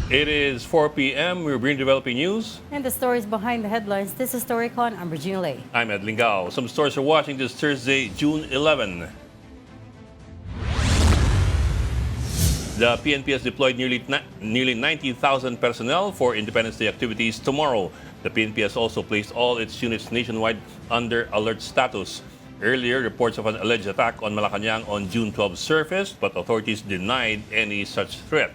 It is 4 p.m. We're bringing developing news. And the stories behind the headlines. This is Storycon. I'm Regina Lay. I'm Ed Lingao. Some stores are watching this Thursday, June 11. The PNP has deployed nearly 90,000 personnel for Independence Day activities tomorrow. The PNP has also placed all its units nationwide under alert status. Earlier, reports of an alleged attack on Malacanang on June 12 surfaced, but authorities denied any such threat.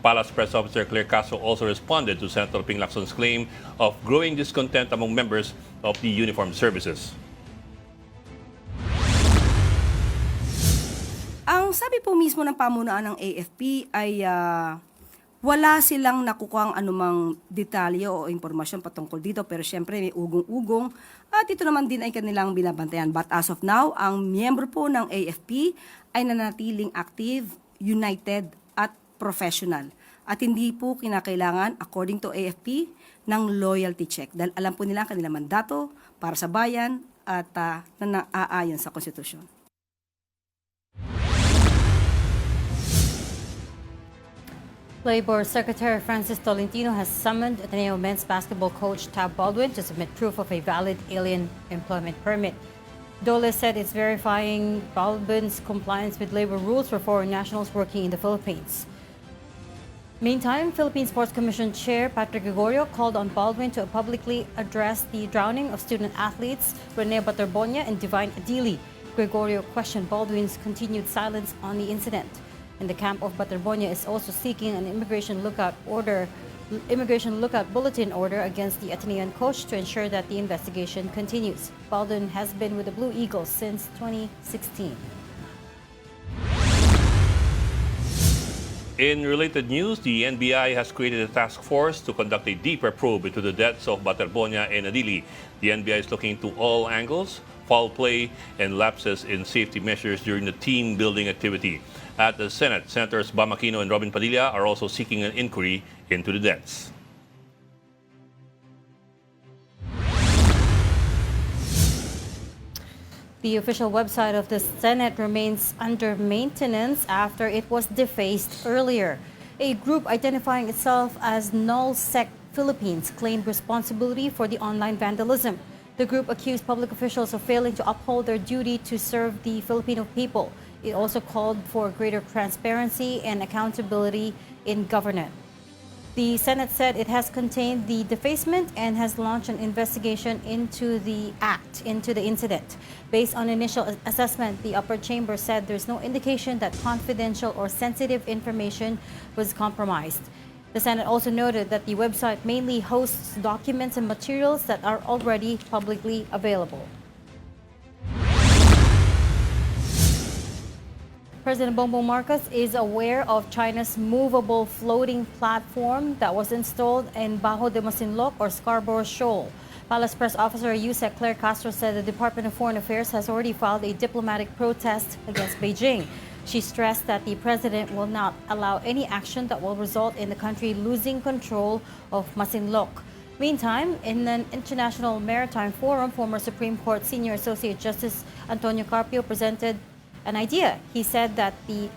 Palace Press Officer Claire Castro also responded to Senator Ping Lacson's claim of growing discontent among members of the uniformed services. Ang sabi po mismo ng pamunuan ng AFP ay wala silang nakukuhang anumang detalye o impormasyon patungkol dito, pero syempre may ugong-ugong at ito naman din ay kanilang binabantayan. But as of now, ang miyembro po ng AFP ay nanatiling active, united at professional. At hindi po kinakailangan, according to AFP, ng loyalty check. Dahil alam po nila ang kanilang mandato para sa bayan at na naaayon sa konstitusyon. Labor Secretary Francis Tolentino has summoned Ateneo men's basketball coach Tab Baldwin to submit proof of a valid alien employment permit. Dole said it's verifying Baldwin's compliance with labor rules for foreign nationals working in the Philippines. Meantime, Philippine Sports Commission Chair Patrick Gregorio called on Baldwin to publicly address the drowning of student athletes Rene Baterbonia and Divine Adili. Gregorio questioned Baldwin's continued silence on the incident. And the camp of Baterbonia is also seeking an immigration lookout bulletin order against the Atenean coach to ensure that the investigation continues. Baldwin has been with the Blue Eagles since 2016. In related news, the NBI has created a task force to conduct a deeper probe into the deaths of Baterbonia and Adili. The NBI is looking into all angles, foul play, and lapses in safety measures during the team-building activity. At the Senate, Senators Bam Aquino and Robin Padilla are also seeking an inquiry into the deaths. The official website of the Senate remains under maintenance after it was defaced earlier. A group identifying itself as NullSec Philippines claimed responsibility for the online vandalism. The group accused public officials of failing to uphold their duty to serve the Filipino people. It also called for greater transparency and accountability in governance. The Senate said it has contained the defacement and has launched an investigation into the incident. Based on initial assessment, the upper chamber said there's no indication that confidential or sensitive information was compromised. The Senate also noted that the website mainly hosts documents and materials that are already publicly available. President Bongbong Marcos is aware of China's movable floating platform that was installed in Bajo de Masinloc or Scarborough Shoal. Palace Press Officer Yusek Claire Castro said the Department of Foreign Affairs has already filed a diplomatic protest against Beijing. She stressed that the president will not allow any action that will result in the country losing control of Masinloc. Meantime, in an international maritime forum, former Supreme Court Senior Associate Justice Antonio Carpio presented an idea. He said that he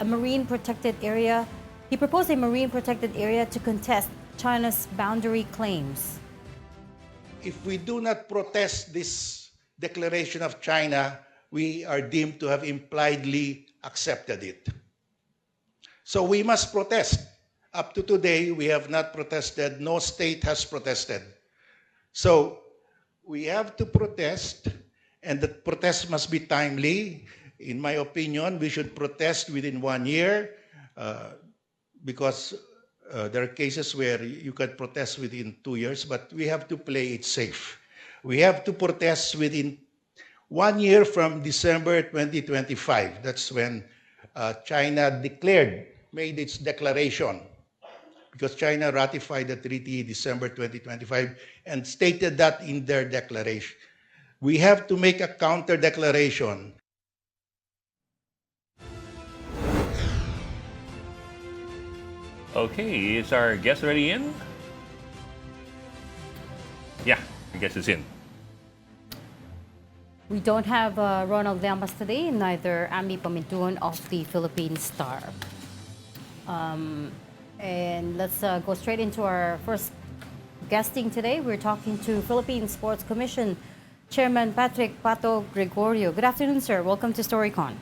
proposed a marine protected area to contest China's boundary claims. If we do not protest this declaration of China, we are deemed to have impliedly accepted it. So we must protest. Up to today, we have not protested. No state has protested. So we have to protest, and the protest must be timely. In my opinion, we should protest within 1 year because there are cases where you can protest within 2 years, but we have to play it safe. We have to protest within 1 year from December 2025. That's when China made its declaration, because China ratified the treaty December 2025 and stated that in their declaration. We have to make a counter declaration. Okay, is our guest already in? Yeah, I guess it's in. We don't have Ronald Llamas today, neither Ami Pamintuan of the Philippine Star. And let's go straight into our first guesting today. We're talking to Philippine Sports Commission Chairman Patrick Pato Gregorio. Good afternoon, sir. Welcome to Storycon.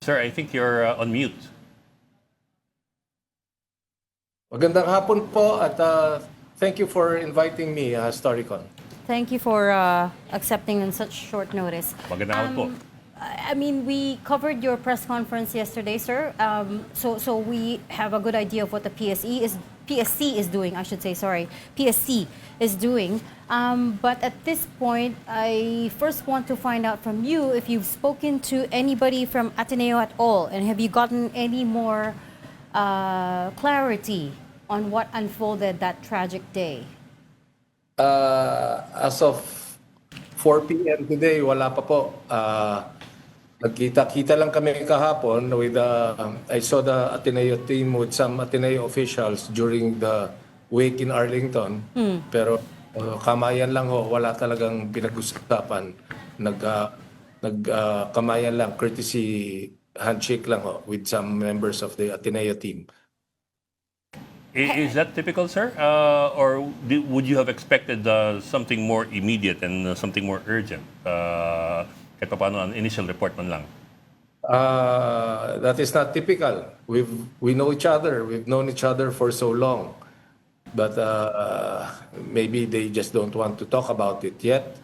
Sir, I think you're on mute. Magandang hapon po at thank you for inviting me, Storycon. Thank you for accepting on such short notice. Magandang hapon po. I mean, we covered your press conference yesterday, sir. So we have a good idea of what the PSC is doing. I should say, sorry, PSC is doing. But at this point, I first want to find out from you if you've spoken to anybody from Ateneo at all, and have you gotten any more clarity on what unfolded that tragic day? As of 4 p.m. today, wala pa po. Nagkita-kita lang kami kahapon with I saw the Ateneo team with some Ateneo officials during the wake in Arlington. Pero kamayan lang ho, wala talagang pinag-usapan. Kamayan lang, courtesy handshake lang ho with some members of the Ateneo team. Is that typical, sir? Or would you have expected something more immediate and something more urgent? Kahit pa paano ang initial report man lang. That is not typical. We know each other. We've known each other for so long. But maybe they just don't want to talk about it yet.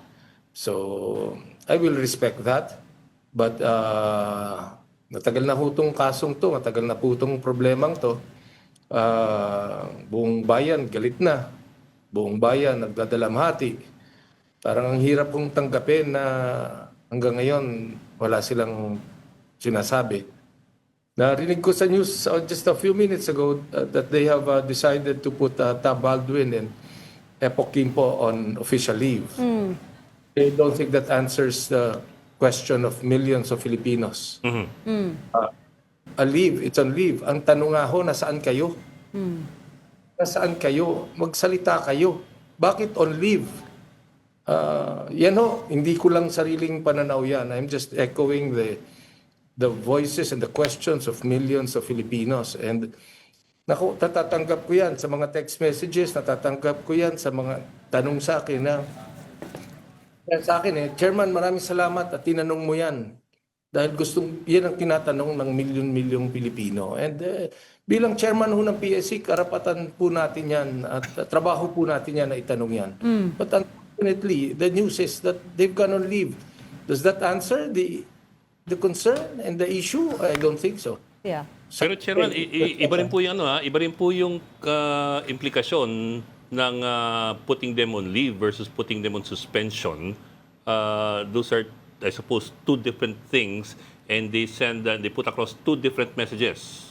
So I will respect that. But matagal na po itong kasong to, matagal na po itong problemang to. Buong bayan galit na. Buong bayan nagdadalamhati. Parang ang hirap kong tanggapin na hanggang ngayon wala silang sinasabi. Narinig ko sa news just a few minutes ago that they have decided to put Tab Baldwin and Epoch Quimpo on official leave. I don't think that answers the question of millions of Filipinos. A leave, it's on leave. Ang tanong nga ho, nasaan kayo? Nasaan kayo? Magsalita kayo. Bakit on leave? Yan ho, hindi ko lang sariling pananaw yan. I'm just echoing the voices and the questions of millions of Filipinos. And naku, natatanggap ko yan sa mga text messages, natatanggap ko yan sa mga tanong sa akin na sa akin Chairman, maraming salamat at tinanong mo yan. Dahil yan ang tinatanong ng milyon-milyong Pilipino. And bilang chairman ho ng PSC, karapatan po natin yan at trabaho po natin yan na itanong yan. But unfortunately, the news is that they've gone on leave. Does that answer the concern and the issue? I don't think so. Yeah. Pero Chairman, iba rin po yung iba rin po yung implikasyon ng putting them on leave versus putting them on suspension. Those are, I suppose, two different things, and they put across two different messages.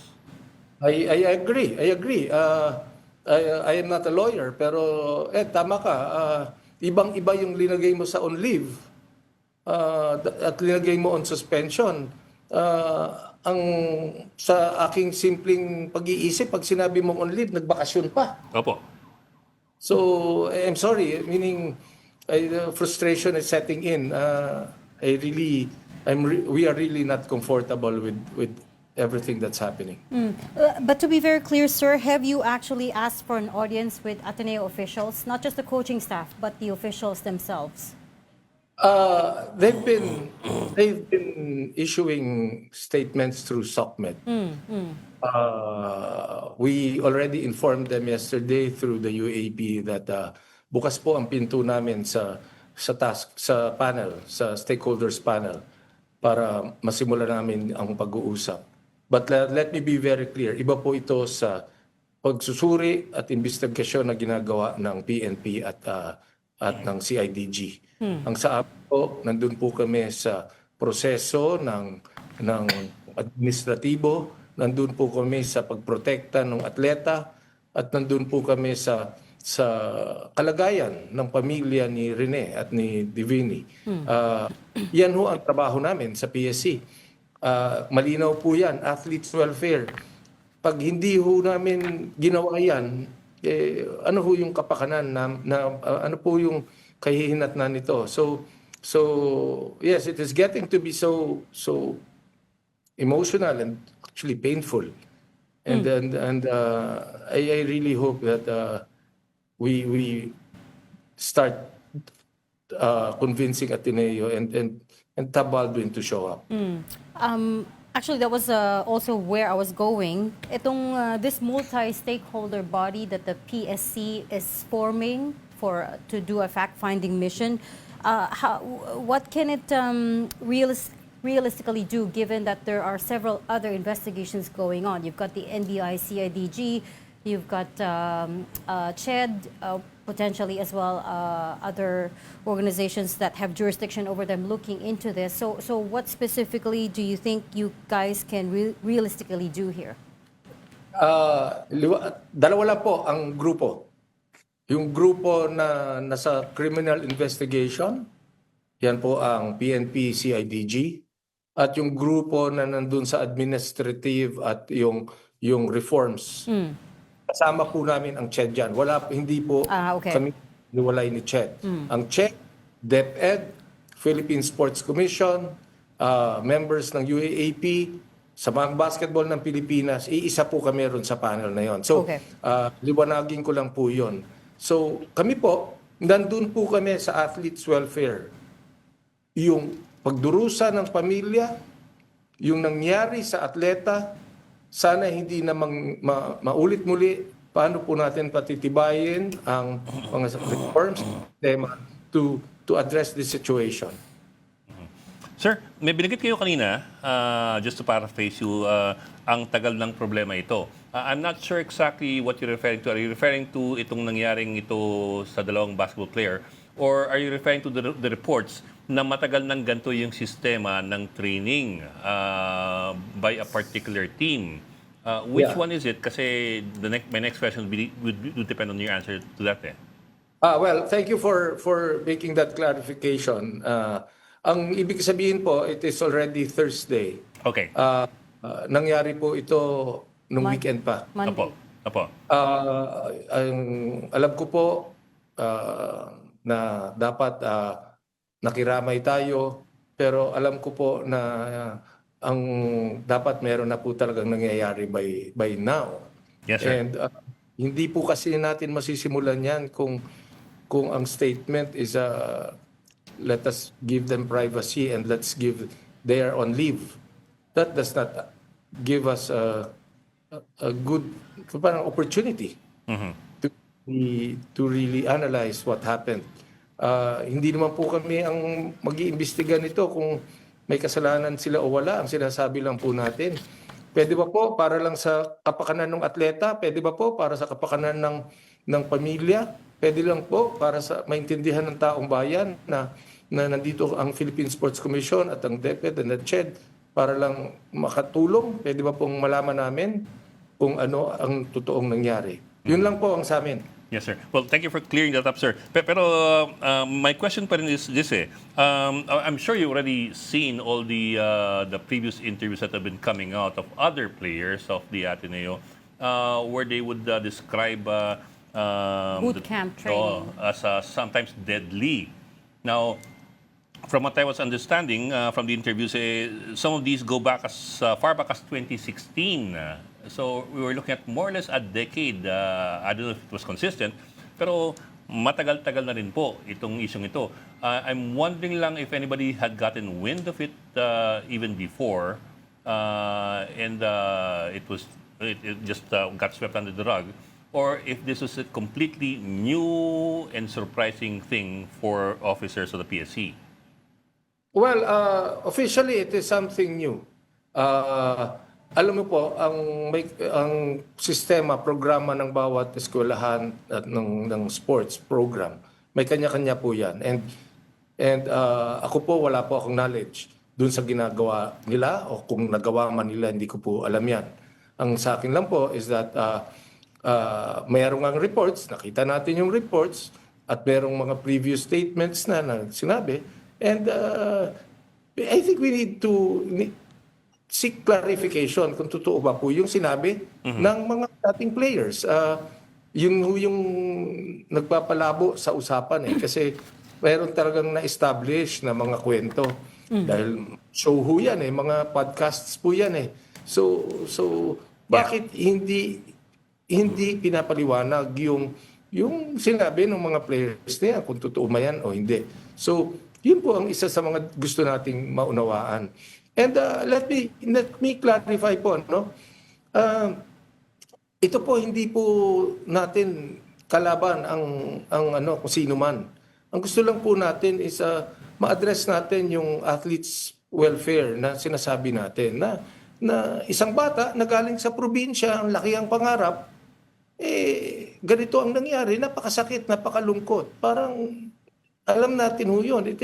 I agree. I am not a lawyer, pero tama ka. Ibang-iba yung linagay mo sa on leave at linagay mo on suspension. Ang sa aking simpleng pag-iisip, pag sinabi mo on leave, nagbakasyon pa. Opo. So, I'm sorry, meaning frustration is setting in. We are really not comfortable with everything that's happening. But to be very clear, sir, have you actually asked for an audience with Ateneo officials, not just the coaching staff, but the officials themselves? They've been issuing statements through SOCMED. We already informed them yesterday through the UAP that bukas po ang pinto namin sa panel, sa stakeholders panel para masimula namin ang pag-uusap. But let me be very clear, iba po ito sa pagsusuri at investigasyon na ginagawa ng PNP at ng CIDG. Ang sa amin po, nandun po kami sa proseso ng administratibo, nandun po kami sa pagprotekta ng atleta, at nandun po kami sa kalagayan ng pamilya ni Rene at ni Divini. Yan ho ang trabaho namin sa PSC. Malinaw po yan, athletes welfare. Pag hindi ho namin ginawa yan, ano ho yung kapakanan ano po yung kahihinatnan nito. So yes, it is getting to be so emotional and actually painful. And I really hope that we start convincing Ateneo and Tab Baldwin to show up. Actually, that was also where I was going. This multi-stakeholder body that the PSC is forming to do a fact-finding mission, what can it realistically do, given that there are several other investigations going on? You've got the NBI CIDG, you've got CHED, potentially as well other organizations that have jurisdiction over them looking into this. So what specifically do you think you guys can realistically do here? Dalawa lang po ang grupo. Yung grupo na nasa criminal investigation, yan po ang PNP CIDG. At yung grupo na nandun sa administrative at yung reforms. Kasama po namin ang CHED dyan. Hindi po okay. kami niwalay ni CHED. Ang CHED, DepEd, Philippine Sports Commission, members ng UAAP, Samaang Basketball ng Pilipinas, iisa po kami ron sa panel na yon. So, Okay. Liwanagin ko lang po yon. So, kami po, nandun po kami sa athletes welfare. Yung pagdurusa ng pamilya, yung nangyari sa atleta, sana hindi na maulit muli. Paano po natin patitibayin ang mga reforms tema to address this situation? Sir, may binigit kayo kanina, just to paraphrase you, ang tagal ng problema ito. I'm not sure exactly what you're referring to. Are you referring to itong nangyaring ito sa dalawang basketball player? Or are you referring to the reports na matagal nang ganito yung sistema ng training by a particular team? Which one is it? Kasi my next question would depend on your answer to that. Well, thank you for making that clarification. Ang ibig sabihin po, it is already Thursday. Okay. Nangyari po ito nung weekend pa. Monday. Apo. Alam ko po na dapat nakiramay tayo, pero alam ko po na ang dapat meron na po talagang nangyayari by now. Yes, sir. And hindi po kasi natin masisimulan yan kung ang statement is let us give them privacy and they are on leave. That does not give us a good parang opportunity to really analyze what happened. Hindi naman po kami ang mag-iimbestiga nito kung may kasalanan sila o wala. Ang sinasabi lang po natin, pwede ba po para lang sa kapakanan ng atleta? Pwede ba po para sa kapakanan ng pamilya? Pwede lang po para sa maintindihan ng taong bayan na nandito ang Philippine Sports Commission at ang DepEd and the CHED para lang makatulong? Pwede ba pong malaman namin kung ano ang totoong nangyari? Yun lang po ang sa amin. Yes, sir. Well, thank you for clearing that up, sir. Pero my question pa rin is this I'm sure you already seen all the previous interviews that have been coming out of other players of the Ateneo where they would describe Boot camp training as sometimes deadly. Now, from what I was understanding from the interviews, some of these go back as far back as 2016. So we were looking at more or less a decade. I don't know if it was consistent, pero matagal-tagal na rin po itong isyong ito. I'm wondering lang if anybody had gotten wind of it even before, and it just got swept under the rug, or if this was a completely new and surprising thing for officers of the PSC. Well, officially, it is something new. Alam mo po, ang sistema, programa ng bawat eskwelahan at ng sports program, may kanya-kanya po yan. And ako po, wala po akong knowledge dun sa ginagawa nila o kung nagawa man nila, hindi ko po alam yan. Ang sa akin lang po is that mayroong ang reports, nakita natin yung reports, at mayroong mga previous statements na sinabi. And I think we need to seek clarification kung totoo ba po yung sinabi ng mga dating players. Yung nagpapalabo sa usapan kasi mayroon talagang na-establish na mga kwento. Dahil show ho yan mga podcasts po yan So bakit hindi pinapaliwanag yung sinabi ng mga players niya kung totoo ba yan o hindi. So, yun po ang isa sa mga gusto nating maunawaan. And let me clarify po, no? Ito po hindi po natin kalaban ang ano kung sino man. Ang gusto lang po natin is ma-address natin yung athletes welfare na sinasabi natin na isang bata na galing sa probinsya, ang laki ang pangarap, ganito ang nangyari, napakasakit, napakalungkot. Parang alam natin ho yun. It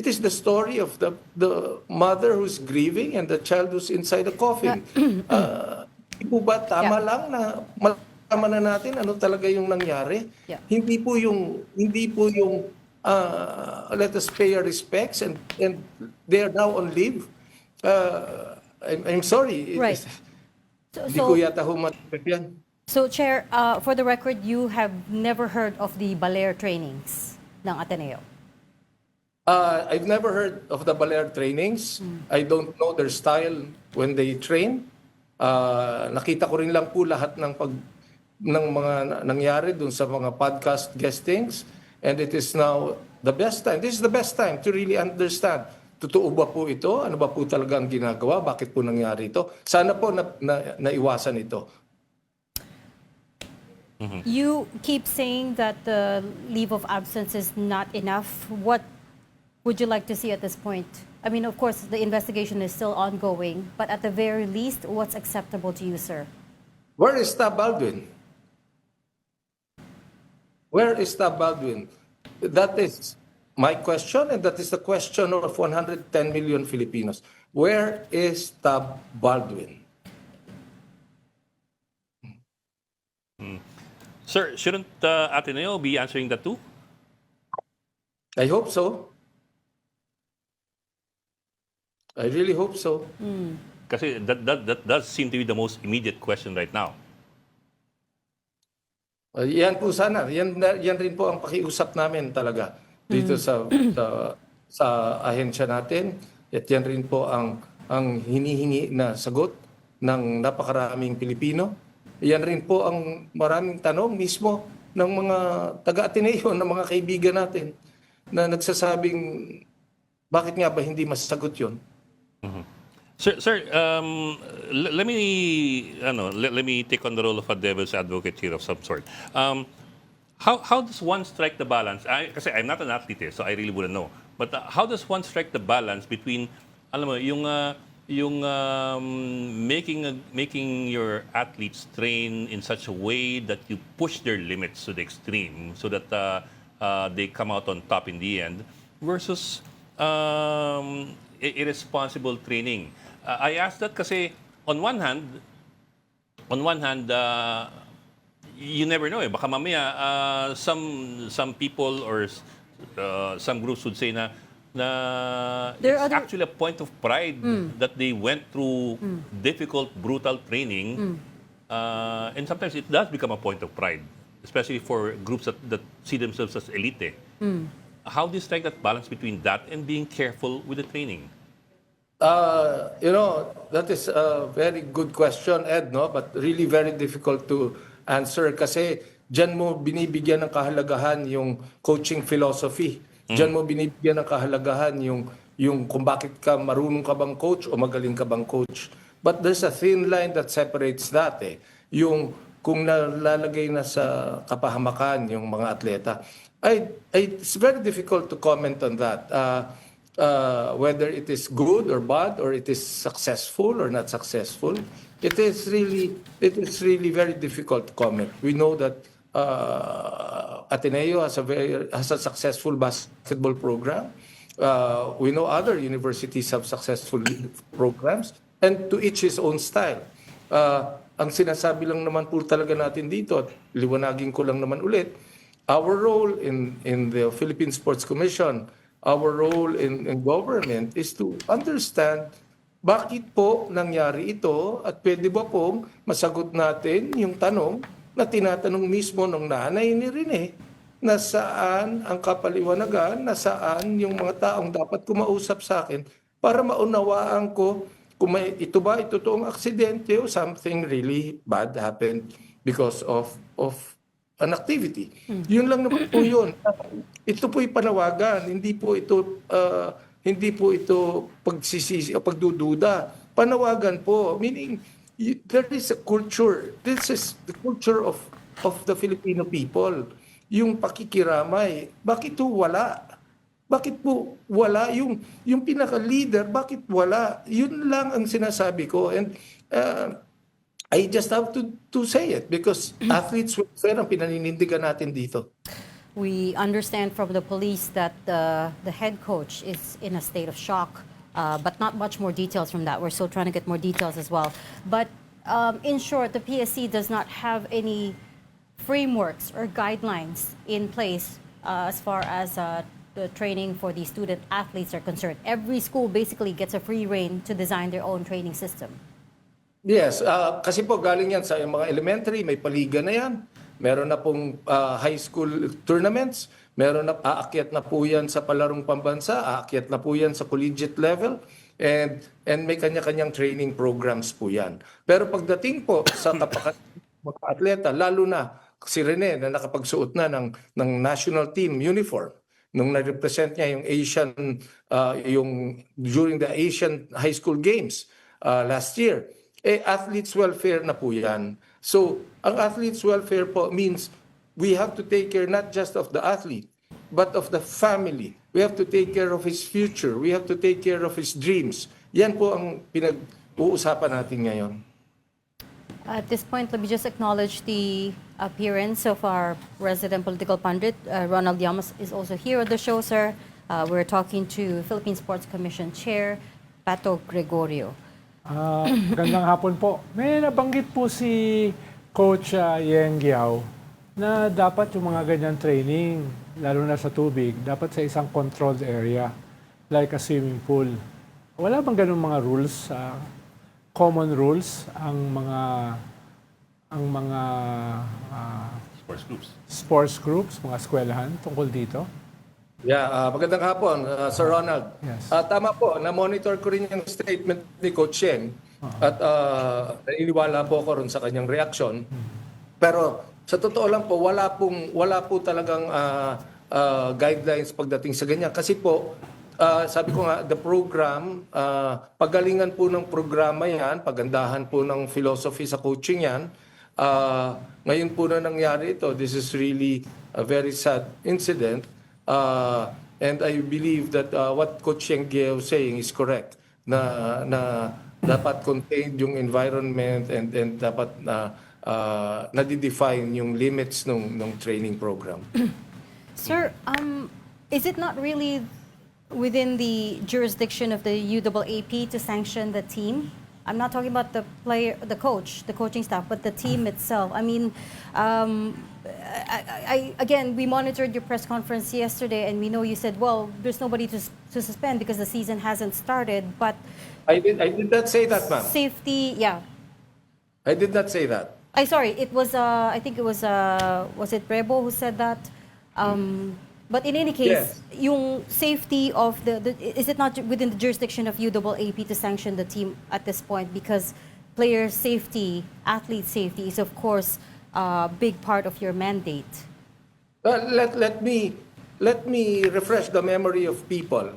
is the story of the mother who's grieving and the child who's inside the coffin. Ipo ba tama lang na malaman na natin ano talaga yung nangyari? Yeah. Hindi po yung let us pay our respects and they are now on leave. I'm sorry. Right. Hindi ko yata humatip yan. So, Chair, for the record, you have never heard of the Baler trainings ng Ateneo? I've never heard of the Baler trainings. I don't know their style when they train. Nakita ko rin lang po lahat ng mga nangyari dun sa mga podcast guestings, and it is now the best time. This is the best time to really understand. Totoo ba po ito? Ano ba po talaga ang ginagawa? Bakit po nangyari ito? Sana po naiwasan ito. You keep saying that the leave of absence is not enough. What would you like to see at this point? I mean, of course, the investigation is still ongoing, but at the very least, what's acceptable to you, sir? Where is Tab Baldwin? Where is Tab Baldwin? That is my question, and that is the question of 110 million Filipinos. Where is Tab Baldwin? Sir, shouldn't Ateneo be answering that too? I hope so. I really hope so. Kasi that does seem to be the most immediate question right now. Yan po sana. Yan rin po ang pakiusap namin talaga dito sa ahensya natin. At yan rin po ang hinihingi na sagot ng napakaraming Pilipino. Yan rin po ang maraming tanong mismo ng mga taga-Ateneo, ng mga kaibigan natin na nagsasabing bakit nga ba hindi masasagot yun? Sir, let me take on the role of a devil's advocate here of some sort. How does one strike the balance? Kasi I'm not an athlete, so I really wouldn't know. But how does one strike the balance between, alam mo, yung making your athletes train in such a way that you push their limits to the extreme, so that they come out on top in the end, versus irresponsible training. I ask that kasi on one hand, you never know. Baka mamaya some people or some groups would say na it's actually a point of pride that they went through difficult, brutal training, and sometimes it does become a point of pride, especially for groups that see themselves as elite. How do you strike that balance between that and being careful with the training? That is a very good question, Ed, no? But really very difficult to answer kasi diyan mo binibigyan ng kahalagahan yung coaching philosophy. Diyan mo binibigyan ng kahalagahan yung kung bakit ka marunong ka bang coach o magaling ka bang coach. But there's a thin line that separates that Yung kung nalalagay na sa kapahamakan yung mga atleta. It's very difficult to comment on that. Whether it is good or bad, or it is successful or not successful, it is really very difficult to comment. We know that Ateneo has a successful basketball program. We know other universities have successful programs, and to each his own style. Ang sinasabi lang naman po talaga natin dito, at liwanagin ko lang naman ulit, our role in the Philippine Sports Commission, our role in government is to understand bakit po nangyari ito at pwede ba pong masagot natin yung tanong na tinatanong mismo ng nanay ni Rene na saan ang kapaliwanagan, na saan yung mga taong dapat kumausap sa akin para maunawaan ko kung ito ba totoong aksidente o something really bad happened because of an activity. Yun lang naman po yun. Ito po'y panawagan, hindi po ito pagsisisi o pagdududa. Panawagan po, meaning there is a culture. This is the culture of the Filipino people. Yung pakikiramay, bakit po wala? Bakit po wala yung pinaka-leader? Bakit wala? Yun lang ang sinasabi ko. And I just have to say it because athletes welfare ang pinaninindigan natin dito. We understand from the police that the head coach is in a state of shock, but not much more details from that. We're still trying to get more details as well. But in short, the PSC does not have any frameworks or guidelines in place as far as the training for the student athletes are concerned. Every school basically gets a free rein to design their own training system. Yes, kasi po galing yan sa mga elementary, may paliga na yan. Meron na pong high school tournaments, meron na aakyat na po yan sa palarong pambansa, aakyat na po yan sa collegiate level, and may kanya-kanyang training programs po yan. Pero pagdating po sa mga atleta, lalo na si Rene na nakapagsuot na ng national team uniform, nung na-represent niya yung during the Asian High School Games last year, athletes welfare na po yan. So, ang athletes welfare po means we have to take care not just of the athlete, but of the family. We have to take care of his future. We have to take care of his dreams. Yan po ang pinag-uusapan natin ngayon. At this point, let me just acknowledge the appearance of our resident political pundit. Ronald Llamas is also here on the show, sir. We're talking to Philippine Sports Commission Chair, Pato Gregorio. Magandang hapon po. May nabanggit po si Coach Yeng Giao na dapat yung mga ganyan training, lalo na sa tubig, dapat sa isang controlled area, like a swimming pool. Wala bang ganun mga rules, common rules ang mga sports groups, mga eskwelahan tungkol dito? Yeah, magandang hapon, Sir Ronald. Yes. Tama po, na-monitor ko rin yung statement ni Coach Yeng at naniniwala po ako rin sa kanyang reaksyon. Pero sa totoo lang po, wala po talagang guidelines pagdating sa ganyan. Kasi po, sabi ko nga, the program, pagalingan po ng programa yan, pagandahan po ng philosophy sa coaching yan. Ngayon po na nangyari ito, this is really a very sad incident. And I believe that what Coach Yeng Giao saying is correct, na dapat contained yung environment and dapat na-define yung limits ng training program. Sir, is it not really within the jurisdiction of the UAAP to sanction the team? I'm not talking about the player, the coach, the coaching staff, but the team itself. I mean, again, we monitored your press conference yesterday, and we know you said, well, there's nobody to suspend because the season hasn't started. But I did not say that, ma'am. Safety, yeah. I did not say that. Sorry, it was. I think it was it Rebo who said that? But in any case, Yes. yung safety of is it not within the jurisdiction of UAAP to sanction the team at this point? Because player safety, athlete safety is of course a big part of your mandate. Well, let me refresh the memory of people.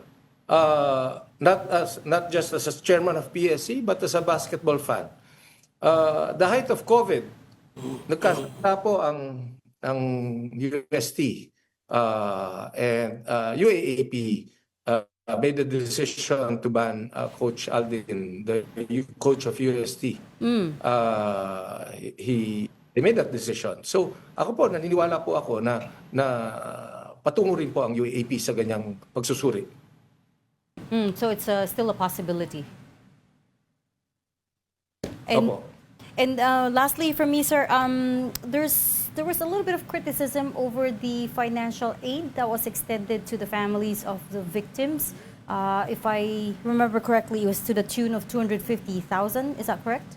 Not just as a chairman of PSC, but as a basketball fan. The height of COVID, nagkasala po ang UST and UAAP made the decision to ban Coach Aldin, the coach of UST. They made that decision. So ako po, naniniwala po ako na patungo rin po ang UAAP sa ganyang pagsusuri. So it's still a possibility. Opo. And lastly, from me, sir, there was a little bit of criticism over the financial aid that was extended to the families of the victims. If I remember correctly, it was to the tune of 250,000. Is that correct?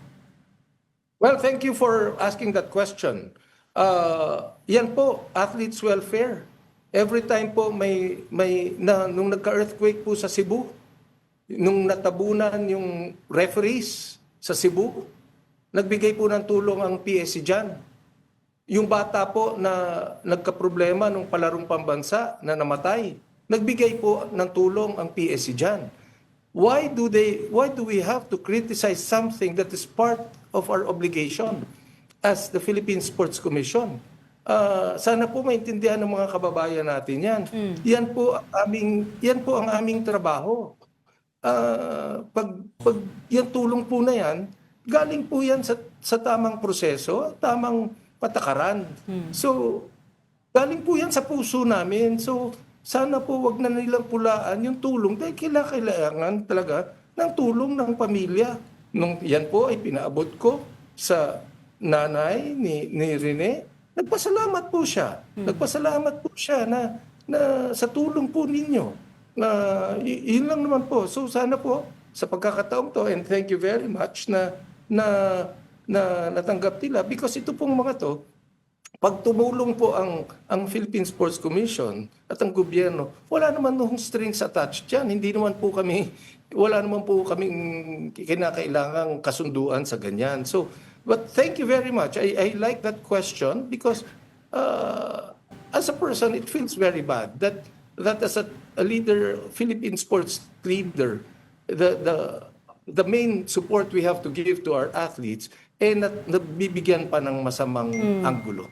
Well, thank you for asking that question. Yan po, athletes welfare. Every time po nung nagka-earthquake po sa Cebu, nung natabunan yung referees sa Cebu, nagbigay po ng tulong ang PSC dyan. Yung bata po na nagkaproblema nung palarong pambansa na namatay, nagbigay po ng tulong ang PSC dyan. Why do we have to criticize something that is part of our obligation as the Philippine Sports Commission? Sana po maintindihan ng mga kababayan natin yan. Yan po ang aming trabaho. Pag yung tulong po na yan, galing po yan sa tamang proseso, tamang patakaran. So, galing po yan sa puso namin. So, sana po wag na nilang pulaan yung tulong dahil kailangan talaga ng tulong ng pamilya. Nung yan po ay pinaabot ko sa nanay ni Rene, nagpasalamat po siya. Nagpasalamat po siya na sa tulong po ninyo. Yun lang naman po. So sana po sa pagkakataong to, and thank you very much na natanggap nila because ito pong mga to, pag tumulong po ang Philippine Sports Commission at ang gobyerno, wala naman nung strings attached dyan. Wala naman po kaming kinakailangang kasunduan sa ganyan. So, but thank you very much. I like that question because as a person, it feels very bad that as a leader, Philippine sports leader, the main support we have to give to our athletes nabibigyan pa ng masamang anggulo.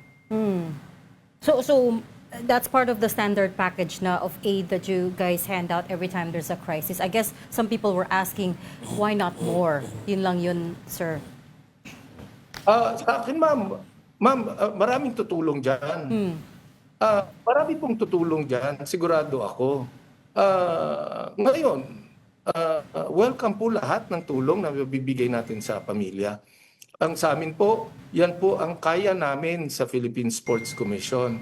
So that's part of the standard package na of aid that you guys hand out every time there's a crisis. I guess some people were asking, why not more? Yun lang yun, sir. Sa akin, ma'am, maraming tutulong dyan. Marami pong tutulong dyan, sigurado ako. Ngayon, welcome po lahat ng tulong na bibigay natin sa pamilya. Ang sa amin po, yan po ang kaya namin sa Philippine Sports Commission.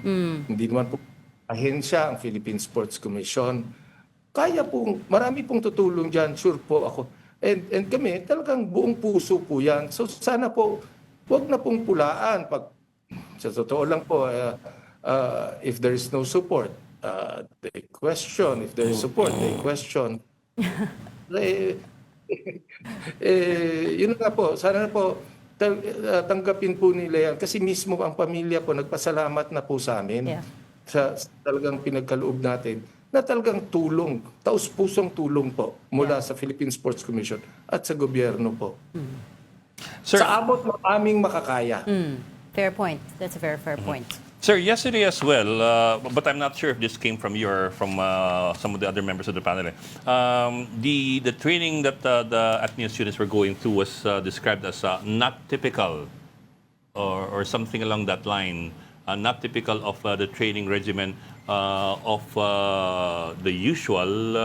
Hindi naman po ahensya ang Philippine Sports Commission. Kaya po, marami pong tutulong dyan, sure po ako. And kami, talagang buong puso po yan. So sana po, huwag na pong pulaan. Sa totoo lang po, if there is no support, they question. If there is support, they question. Yun nga po, sana na po, tanggapin po nila yan. Kasi mismo ang pamilya po, nagpasalamat na po sa amin. Yeah. Sa talagang pinagkaloob natin na talagang tulong, taus-pusong tulong po mula sa Philippine Sports Commission at sa gobyerno po. Sir, Sa abot ng aming makakaya. Fair point. That's a very fair point. Sir, yesterday as well, but I'm not sure if this came from you or from some of the other members of the panel. The training that the ATNIA students were going through was described as not typical, or something along that line. Not typical of the training regimen of the usual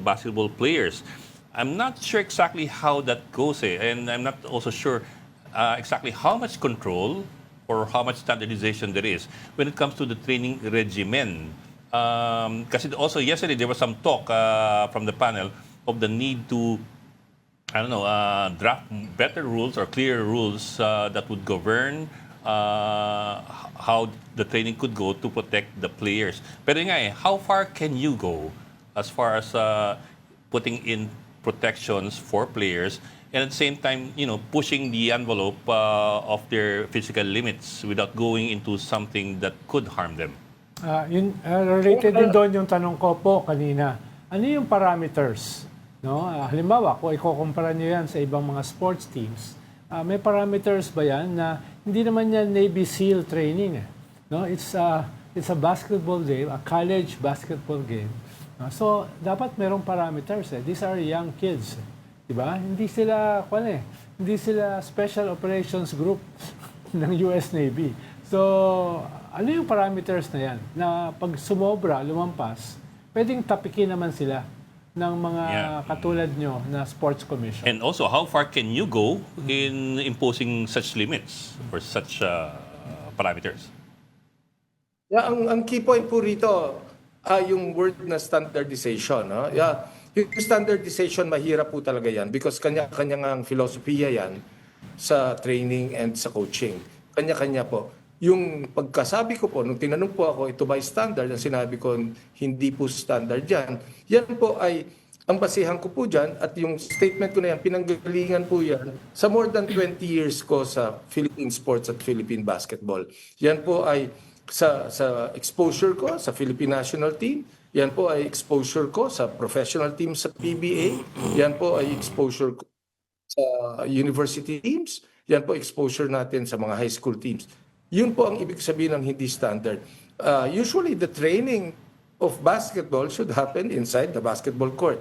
basketball players. I'm not sure exactly how that goes, and I'm not also sure exactly how much control or how much standardization there is when it comes to the training regimen. Kasi also yesterday there was some talk from the panel of the need to, draft better rules or clearer rules that would govern how the training could go to protect the players. Pero nga how far can you go as far as putting in protections for players and at the same time, pushing the envelope of their physical limits without going into something that could harm them? Related din doon yung tanong ko po kanina. Ano yung parameters? No? Halimbawa, kung ikukumpara nyo yan sa ibang mga sports teams, may parameters ba yan na hindi naman yan Navy SEAL training? No? It's a basketball game, a college basketball game. So, dapat merong parameters. These are young kids. Diba? Hindi sila Special Operations Group ng US Navy. So, ano yung parameters na yan? Na pag sumobra, lumampas, pwedeng tapikin naman sila ng mga katulad nyo na Sports Commission. And also, how far can you go in imposing such limits or such parameters? Yeah, ang key point po rito, yung word na standardization. No? Yeah. Yung standardization, mahirap po talaga yan because kanya-kanya nga ang filosofiya yan sa training and sa coaching. Kanya-kanya po. Yung pagkasabi ko po, nung tinanong po ako, ito ba standard? Ang sinabi ko, hindi po standard yan. Yan po ay ang basihan ko po dyan at yung statement ko na yan, pinanggalingan po yan sa more than 20 years ko sa Philippine sports at Philippine basketball. Yan po ay sa exposure ko sa Philippine national team. Yan po ay exposure ko sa professional team sa PBA. Yan po ay exposure ko sa university teams. Yan po exposure natin sa mga high school teams. Yun po ang ibig sabihin ng hindi standard. Usually the training of basketball should happen inside the basketball court.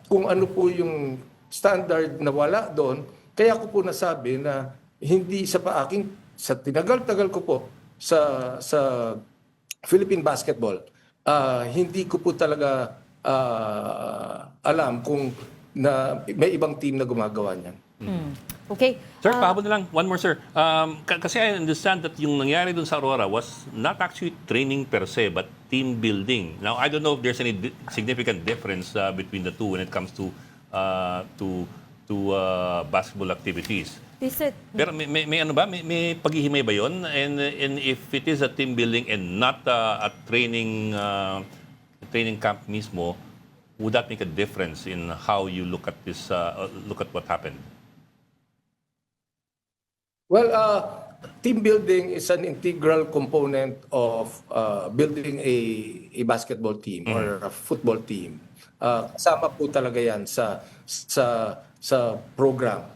Kung ano po yung standard na wala doon, kaya ko po nasabi na hindi sa tinagal-tagal ko po sa Philippine basketball, hindi ko po talaga alam kung na may ibang team na gumagawa niyan. Okay. Sir, pahabol na lang. One more, sir. Kasi I understand that yung nangyari dun sa Aurora was not actually training per se, but team building. Now, I don't know if there's any significant difference between the two when it comes to basketball activities. They said, Pero may ano ba? May paghihimay ba yun? And if it is a team building and not a training camp mismo, would that make a difference in how you look at this? Look at what happened? Well, team building is an integral component of building a basketball team or a football team. Kasama po talaga yan sa program.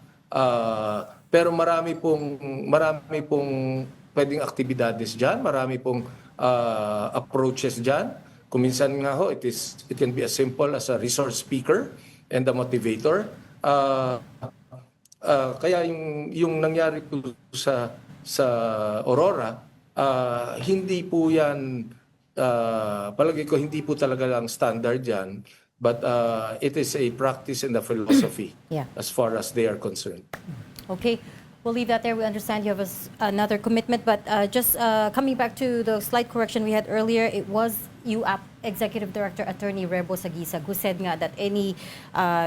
Pero marami pong pwedeng aktibidades diyan, marami pong approaches diyan. Kung minsan nga ho, it can be as simple as a resource speaker and a motivator. Kaya yung nangyari po sa Aurora, hindi po yan, palagi ko hindi po talaga lang standard yan, but it is a practice and a philosophy Yeah. as far as they are concerned. okay, we'll leave that there. We understand you have another commitment, but just coming back to the slight correction we had earlier, it was UAP Executive Director Attorney Rebo Sagisag who said nga that any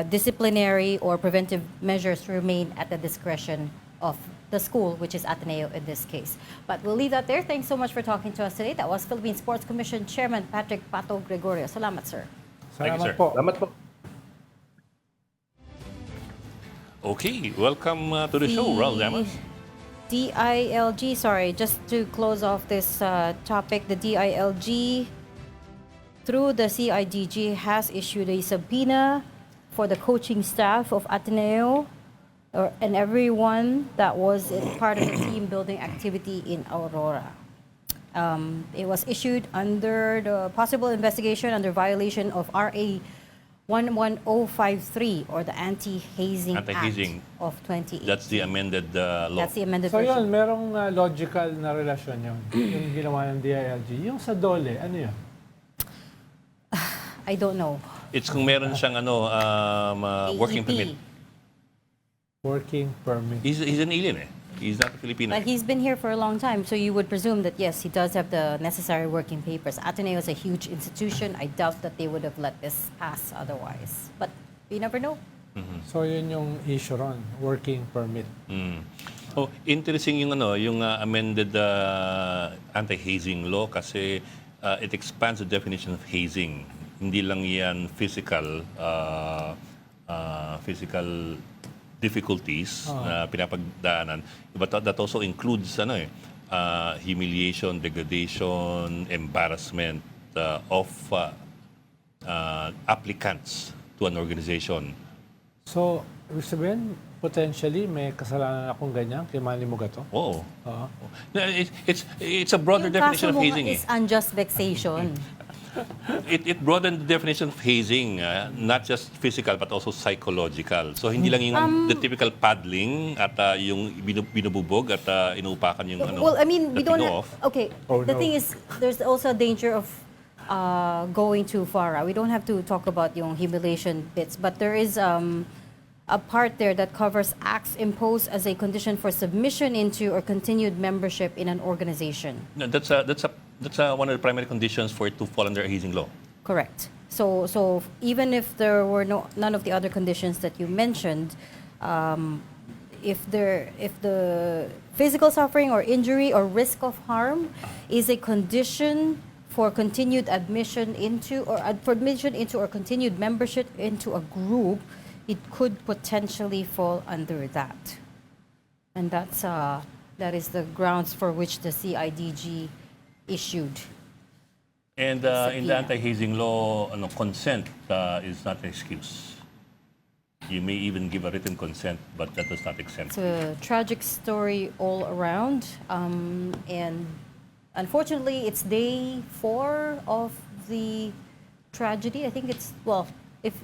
disciplinary or preventive measures remain at the discretion of the school, which is Ateneo in this case. But we'll leave that there. Thanks so much for talking to us today. That was Philippine Sports Commission Chairman Patrick Pato Gregorio. Salamat, sir. Thank you, Salamat sir. po. Salamat po. Okay, welcome to the show, Raul Llamas. DILG, sorry, just to close off this topic, the DILG, through the CIDG, has issued a subpoena for the coaching staff of Ateneo and everyone that was part of the team building activity in Aurora. It was issued under the possible investigation under violation of RA 11053 or the Anti-Hazing Anti-hazing. Act of 2018. That's the amended law. That's the amended So version. yun, merong logical na relasyon yun, yung ginawa ng DILG. Yung sa DOLE, ano yun? I don't know. It's kung meron siyang working AEP. permit. Working permit. He's an alien eh. He's not a Filipino. But he's been here for a long time, so you would presume that yes, he does have the necessary working papers. Ateneo is a huge institution. I doubt that they would have let this pass otherwise. But you never know. So yun yung issue ron, working permit. Oh, interesting yung amended anti-hazing law kasi it expands the definition of hazing. Hindi lang yan physical difficulties na pinapagdaanan, but that also includes humiliation, degradation, embarrassment of applicants to an organization. So, ibig sabihin, potentially may kasalanan akong ganyan kay Manny Mugato? Oo. Oo. No, it's a broader Yung definition kaso of mo hazing nga eh. is unjust vexation. It broadened the definition of hazing, not just physical but also psychological. So hindi lang yung the typical paddling at yung binububog at inuupakan yung Well, I mean, we that don't know have, of. okay, Oh, the no. thing is, there's also a danger of going too far. We don't have to talk about yung humiliation bits, but there is a part there that covers acts imposed as a condition for submission into or continued membership in an organization. No, that's one of the primary conditions for it to fall under a hazing law. Correct. So even if there were none of the other conditions that you mentioned, if the physical suffering or injury or risk of harm is a condition for continued admission into or continued membership into a group, it could potentially fall under that. And that is the grounds for which the CIDG issued. And in the anti-hazing law, consent is not an excuse. You may even give a written consent, but that does not exempt. It's a tragic story all around, and unfortunately, it's day 4 of the tragedy. I think it's if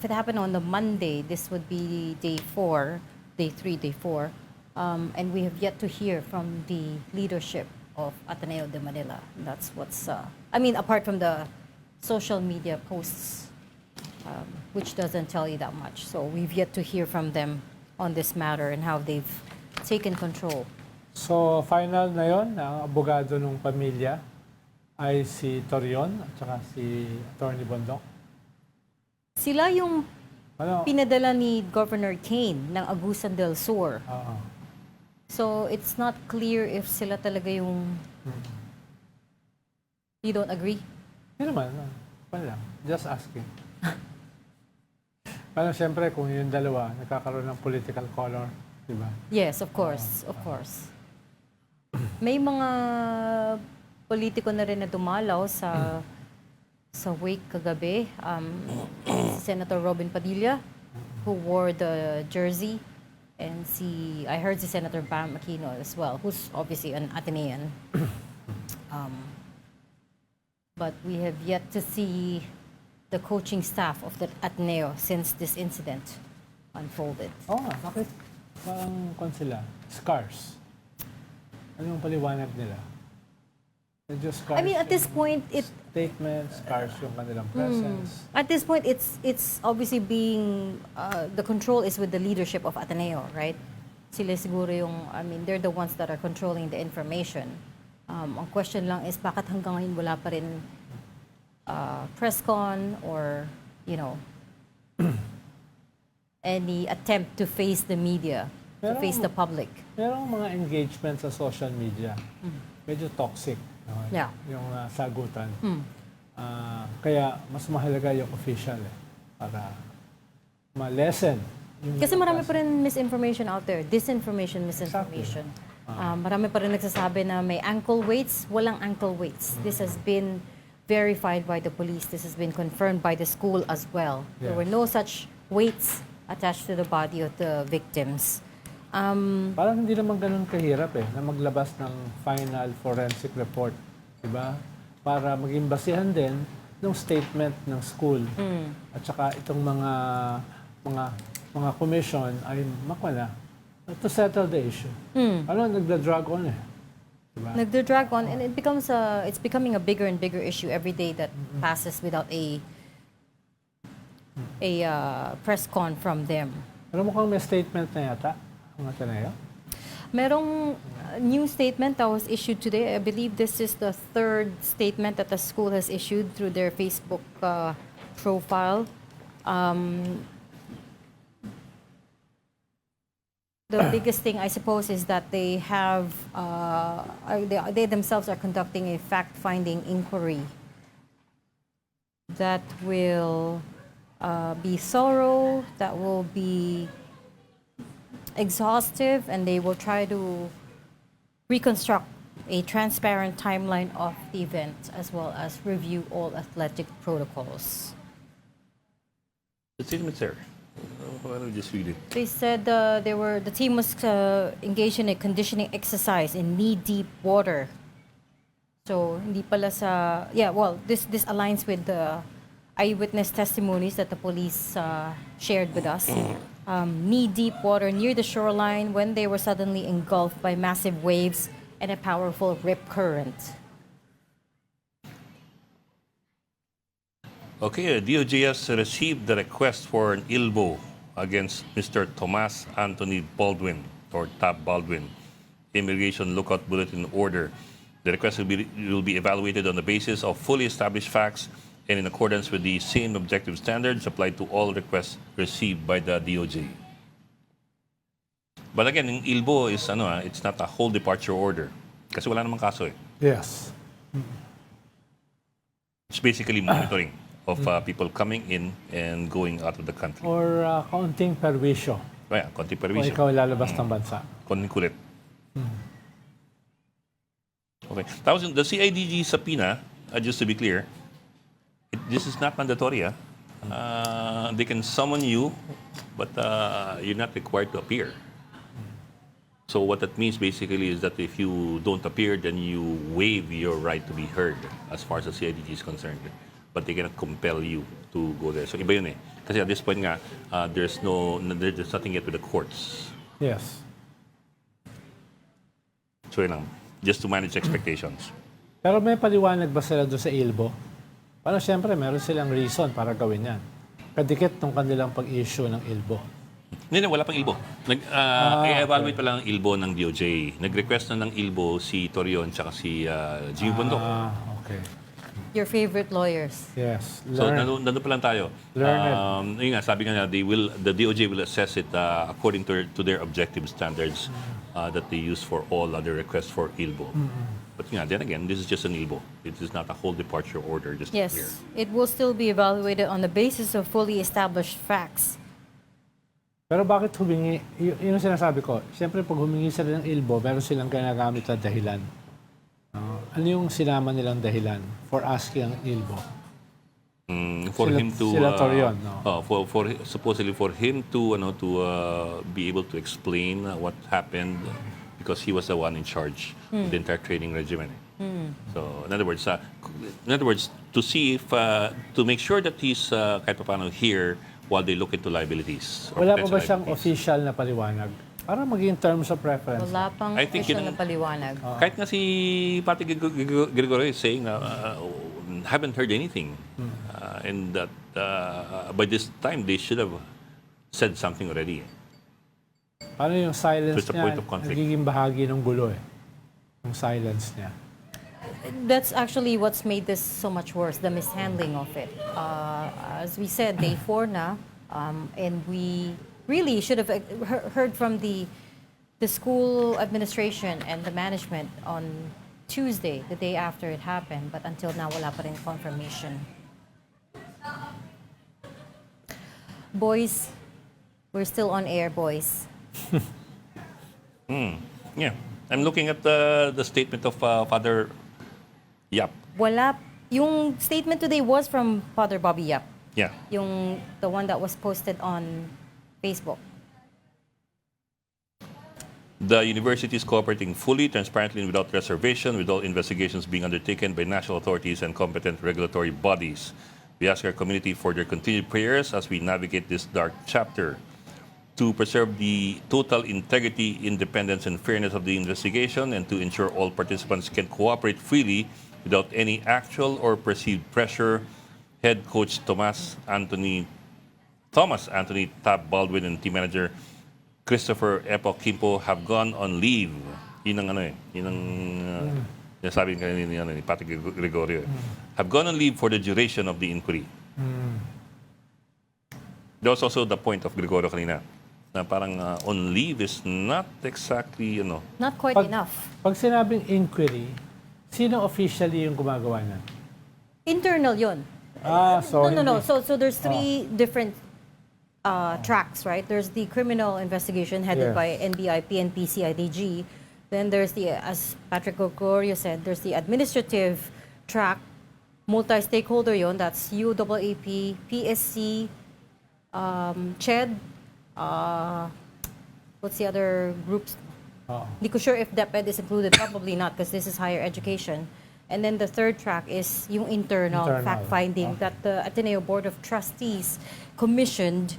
it happened on the Monday, this would be day 4, day 3, day 4, and we have yet to hear from the leadership of Ateneo de Manila. That's what's apart from the social media posts, which doesn't tell you that much. So we've yet to hear from them on this matter and how they've taken control. So, final na yon, ang abogado ng pamilya ay si Torion at saka si Attorney Bondok. Sila yung Ano? pinadala ni Governor Kane ng Agusan del Sur. Oo. So it's not clear if sila talaga yung... You don't agree? Hindi naman. Wala lang. Just asking. Parang siyempre, kung yung dalawa, nagkakaroon ng political color, di ba? Yes, of course. Of course. May mga politiko na rin na dumalaw sa wake kagabi. Si Senator Robin Padilla, who wore the jersey. And I heard si Senator Bam Aquino as well, who's obviously an Atenean. But we have yet to see the coaching staff of the Ateneo since this incident unfolded. Oo nga, bakit? Parang sila, scars. Anong paliwanag nila? Medyo scars. I mean, at this point, Statements, scars yung kanilang presence. At this point, it's obviously being the control is with the leadership of Ateneo, right? Sila siguro yung, they're the ones that are controlling the information. Ang question lang is bakit hanggang ngayon wala pa rin press con or any attempt to face the media, to face the public. Merong mga engagement sa social media. Medyo toxic. No? Yeah. Yung sagutan. Kaya mas mahalaga yung official para ma-lessen. Kasi marami pa rin misinformation out there. Disinformation, misinformation. Marami pa rin nagsasabi na may ankle weights. Walang ankle weights. This has been verified by the police. This has been confirmed by the school as well. There were no such weights attached to the body of the victims. Parang hindi naman ganun kahirap na maglabas ng final forensic report. Diba? Para maging basihan din ng statement ng school. At saka itong mga commission ay makwana to settle the issue. Nagda-drag on Diba? Nagda-drag on, and it's becoming a bigger and bigger issue every day that passes without a press con from them. Pero mukhang may statement na yata ang Ateneo. Merong new statement that was issued today. I believe this is the 3rd statement that the school has issued through their Facebook profile. The biggest thing, I suppose, is that they have they themselves are conducting a fact-finding inquiry that will be thorough, that will be exhaustive, and they will try to reconstruct a transparent timeline of the event as well as review all athletic protocols. The statement, sir. Why don't we just read it? They said the team was engaged in a conditioning exercise in knee-deep water. So hindi pala this aligns with the eyewitness testimonies that the police shared with us. Knee-deep water near the shoreline when they were suddenly engulfed by massive waves and a powerful rip current. Okay, DOJ has received the request for an ILBO against Mr. Tomas Anthony Baldwin, or Tab Baldwin, Immigration Lookout Bulletin Order. The request will be evaluated on the basis of fully established facts and in accordance with the same objective standards applied to all requests received by the DOJ. But again, in ILBO is it's not a whole departure order kasi wala namang kaso . Yes. It's basically monitoring of people coming in and going out of the country. Or kaunting perwisyo Kaya, konti kung permission. ikaw lalabas ng bansa. Konting kulit. Okay. Tapos the CIDG subpoena, just to be clear, this is not mandatory. They can summon you, but you're not required to appear. So what that means basically is that if you don't appear, then you waive your right to be heard as far as the CIDG is concerned. But they cannot compel you to go there. So iba yun eh. Kasi at this point nga, there's nothing yet with the courts. Yes. So yun lang. Just to manage expectations. Pero may paliwanag ba sila doon sa ILBO? Parang siyempre, meron silang reason para gawin yan. Kadikit nung kanilang pag-issue ng ILBO. Hindi, wala pang ILBO. I-evaluate pa lang ang ILBO ng DOJ. Nag-request na ng ILBO si Torion tsaka si Jimmy Bundok. Okay. Your favorite lawyers. Yes. So, Learn. nandun pa lang tayo. Learn Yun nga, sabi nga, the DOJ will assess it according to their objective standards that they use for all other requests for ILBO. But nga, then again, this is just an ILBO. It is not a whole departure order, just to be clear. Yes, it will still be evaluated on the basis of fully established facts. Pero bakit humingi? Yun ang sinasabi ko. Siyempre, pag humingi sila ng ILBO, meron silang ginagamit na dahilan. Ano yung sinama nilang dahilan for asking ang ILBO? For him to sila Torion, no? for supposedly for him to be able to explain what happened because he was the one in charge of the entire training regimen. So in other words, to see if to make sure that he's kahit paano here while they look into liabilities. Or Wala pa potential ba siyang liabilities. official na paliwanag? Para maging terms of reference. Wala pang I think official yun na paliwanag. Kahit nga si Pati Gregorio is saying na haven't heard anything. And that by this time, they should have said something already. Paano yung silence So it's a niya? point of conflict. Nagiging bahagi ng gulo eh. Yung silence niya. That's actually what's made this so much worse, the mishandling of it. As we said, day 4 na, and we really should have heard from the school administration and the management on Tuesday, the day after it happened, but until now, wala pa rin confirmation. Boys, we're still on air, boys. Yeah, I'm looking at the statement of Father Yap. Wala, yung statement today was from Father Bobby Yap, Yeah. the one that was posted on Facebook. The university is cooperating fully, transparently, and without reservation with all investigations being undertaken by national authorities and competent regulatory bodies. We ask our community for their continued prayers as we navigate this dark chapter. To preserve the total integrity, independence, and fairness of the investigation, and to ensure all participants can cooperate freely without any actual or perceived pressure, Head Coach Thomas Anthony Tab Baldwin and team manager Christopher Epo Kimpo have gone on leave. Yun ang sabi ni Pati Gregorio. Have gone on leave for the duration of the inquiry. That was also the point of Gregorio kanina. Na parang on leave is not exactly, Not quite enough. Pag sinabing inquiry, sino officially yung gumagawa niyan? Internal yun. So No. hindi- So there's three different tracks, right? There's the criminal investigation headed Yes. by NBI, PNP, CIDG. Then there's as Patrick Gregorio said, there's the administrative track, multi-stakeholder yon. That's UAAP, PSC, CHED, what's the other groups? Oo. Hindi ko sure if DepEd is included. Probably not because this is higher education. And then the third track is yung internal fact-finding that the Ateneo Board of Trustees commissioned.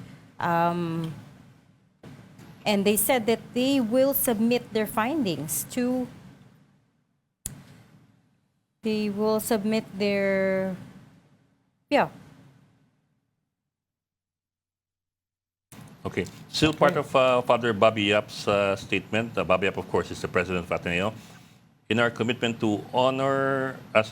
And they said that they will submit their findings to... They will submit their... Yeah. Okay. Still part of Father Bobby Yap's statement. Bobby Yap, of course, is the president of Ateneo. In our commitment to honor... let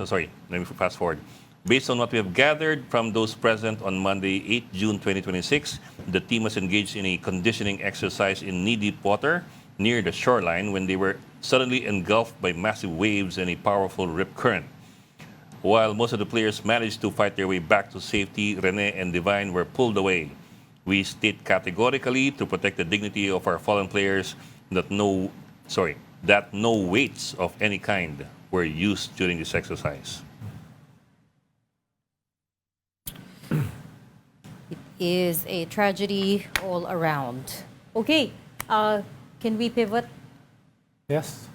me fast forward. Based on what we have gathered from those present on Monday, 8 June 2026, the team was engaged in a conditioning exercise in knee-deep water near the shoreline when they were suddenly engulfed by massive waves and a powerful rip current. While most of the players managed to fight their way back to safety, Rene and Divine were pulled away. We state categorically to protect the dignity of our fallen players that no weights of any kind were used during this exercise. It is a tragedy all around. Okay, can we pivot? Yes.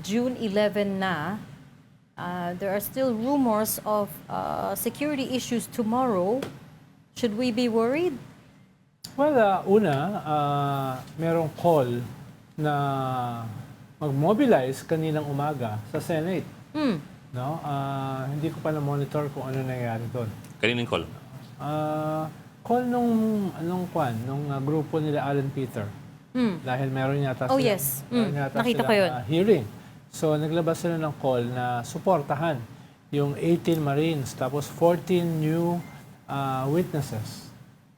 June 11 na, there are still rumors of security issues tomorrow. Should we be worried? Well, merong call na mag-mobilize kaninang umaga sa Senate. No? Hindi ko pa na-monitor kung ano nangyari doon. Kaninang call? Call nung grupo nila Alan Peter. Dahil meron yata Oh, silang- yes. meron yata Nakita ko silang, yun. Hearing. So, naglabas sila ng call na suportahan yung 18 Marines tapos 14 new witnesses.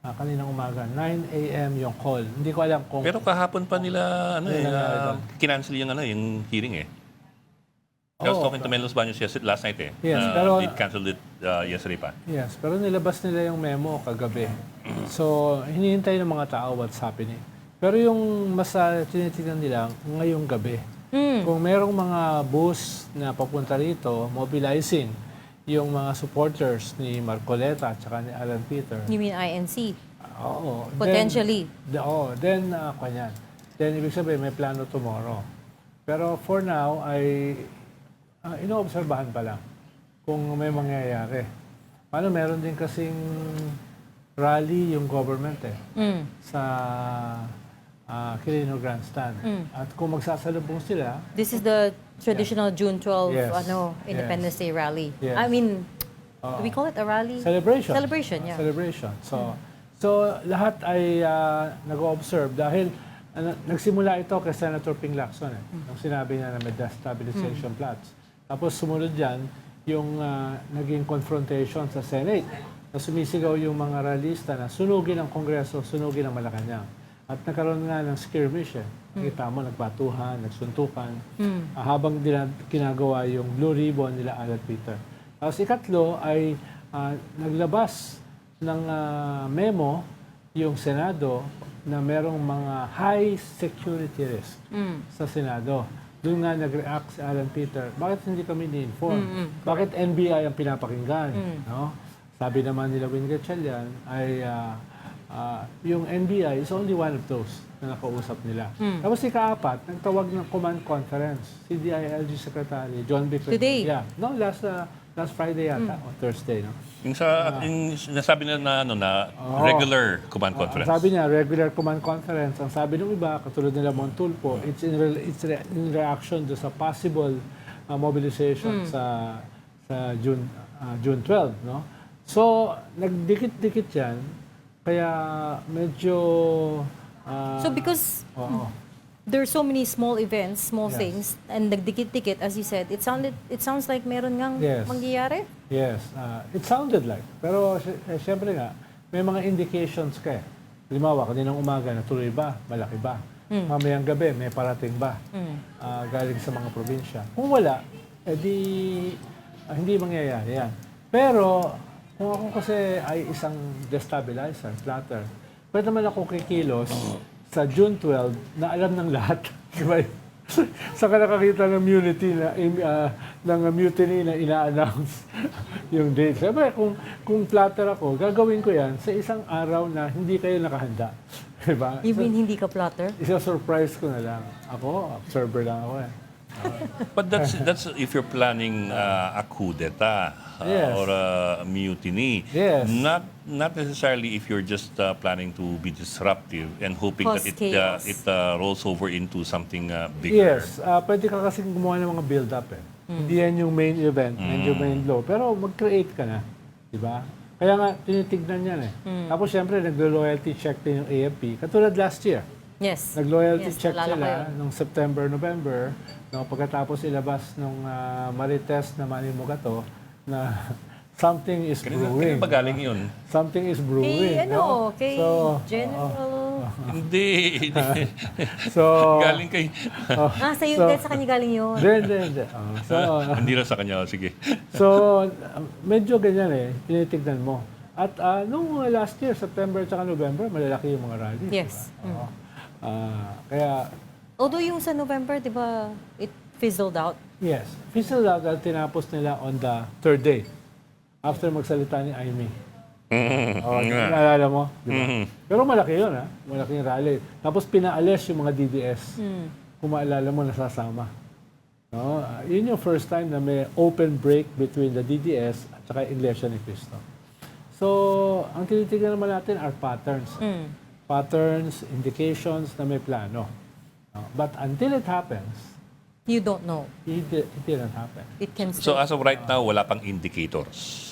Kaninang umaga, 9 a.m. yung call. Hindi ko alam kung... Pero kahapon pa nila nangyari doon? kinancel yung hearing eh. I was talking to Menlos Baños last night eh. Yes, pero- They canceled it yesterday pa. Yes, pero nilabas nila yung memo kagabi. So, hinihintay ng mga tao what's happening. Pero yung mas tinitignan nila ngayong gabi. Kung merong mga bus na papunta rito, mobilizing yung mga supporters ni Marcoleta at saka ni Alan Peter. You mean INC? Oo. Potentially. Then kanyan. Then, ibig sabihin, may plano tomorrow. Pero for now, ay inoobserbahan pa lang kung may mangyayari. Paano, meron din kasing rally yung government sa Quirino Grandstand. At kung magsasalubong sila, This is the traditional June 12 Yes. Independence Day rally. Yes. I mean, do we call it a rally? celebration. Celebration, yeah. Celebration. So lahat ay nag-observe dahil nagsimula ito kay Senator Ping Lacson nung sinabi niya na may destabilization plots. Tapos sumunod diyan yung naging confrontation sa Senate na sumisigaw yung mga ralista na sunugin ang Kongreso, sunugin ang Malacanang. At nagkaroon nga ng skirmish Nakita mo, nagbatuhan, nagsuntukan. Habang ginagawa yung Blue Ribbon nila Alan Peter. Tapos ikatlo ay naglabas ng memo yung Senado na merong mga high security risk sa Senado. Doon nga nag-react si Alan Peter. Bakit hindi kami ni-inform? Bakit NBI ang pinapakinggan? No? Sabi naman nila Win Gatchalian ay yung NBI is only one of those na nakausap nila. Tapos ika-apat, nagtawag ng command conference si DILG Secretary John B. Today? Yeah. No, last Friday yata, o Thursday. No? Yung nasabi na regular command conference. Ang sabi niya, regular command conference. Ang sabi ng iba, katulad nila Montulfo, it's in reaction to sa possible mobilization sa June 12. No? So, nagdikit-dikit yan. Kaya medyo... So because oo. there are so many small events, small Yes. things, and nagdikit-dikit, as you said, it sounds like meron ngang Yes. mangyayari? Yes, it sounded like. Pero siyempre nga, may mga indications ka eh. Halimbawa, kaninang umaga, natuloy ba? Malaki ba? Mamayang gabi, may parating ba? Galing sa mga probinsya. Kung wala, hindi mangyayari yan. Pero, kung ako kasi ay isang destabilizer, flatter, pwede naman ako kikilos sa June 12 na alam ng lahat. Diba? Saka nakakita ng mutiny na ina-announce yung date. Sabi, kung flatter ako, gagawin ko yan sa isang araw na hindi kayo nakahanda. Diba? You mean hindi ka plotter? Isa-surprise ko na lang. Ako, observer lang ako eh. But that's if you're planning a coup d'etat Yes. or a mutiny. Yes. Not necessarily if you're just planning to be disruptive and hoping Cause that chaos. it rolls over into something bigger. Yes, pwede ka kasing gumawa ng mga build-up eh. Hindi yan yung main event, hindi yung main law. Pero mag-create ka na, di ba? Kaya nga, tinitignan yan eh. Tapos syempre, nag-loyalty check din yung AFP. Katulad last year, Yes. nag-loyalty Yes, check naalala ko sila yun. nung September, November, no, pagkatapos ilabas nung Marites na Manny Mugato na something is brewing. Kanina ba galing yun? Something is brewing. Kay, no? kay So, General Hindi. So, Galing kay... Sa'yo, So- sa kanya galing yun. hindi. So, Hindi lang sa kanya. Sige. so medyo ganyan tinitignan mo. At nung last year, September at November, malalaki yung mga rally. Yes. Diba? Kaya, Although yung sa November, di ba, it fizzled out. yes, fizzled out at tinapos nila on the third day after magsalita ni Amy. Naalala mo? Diba? Pero malaki yun, malaking rally. Tapos pinaalis yung mga DDS. Kung maalala mo, nasasama. No? Yun yung first time na may open break between the DDS at saka Iglesia ni Cristo. So, ang tinitignan naman natin are patterns. Patterns, indications na may plano. No? But until it happens, You don't know. it didn't happen. It can So still. as of right now, wala pang indicators.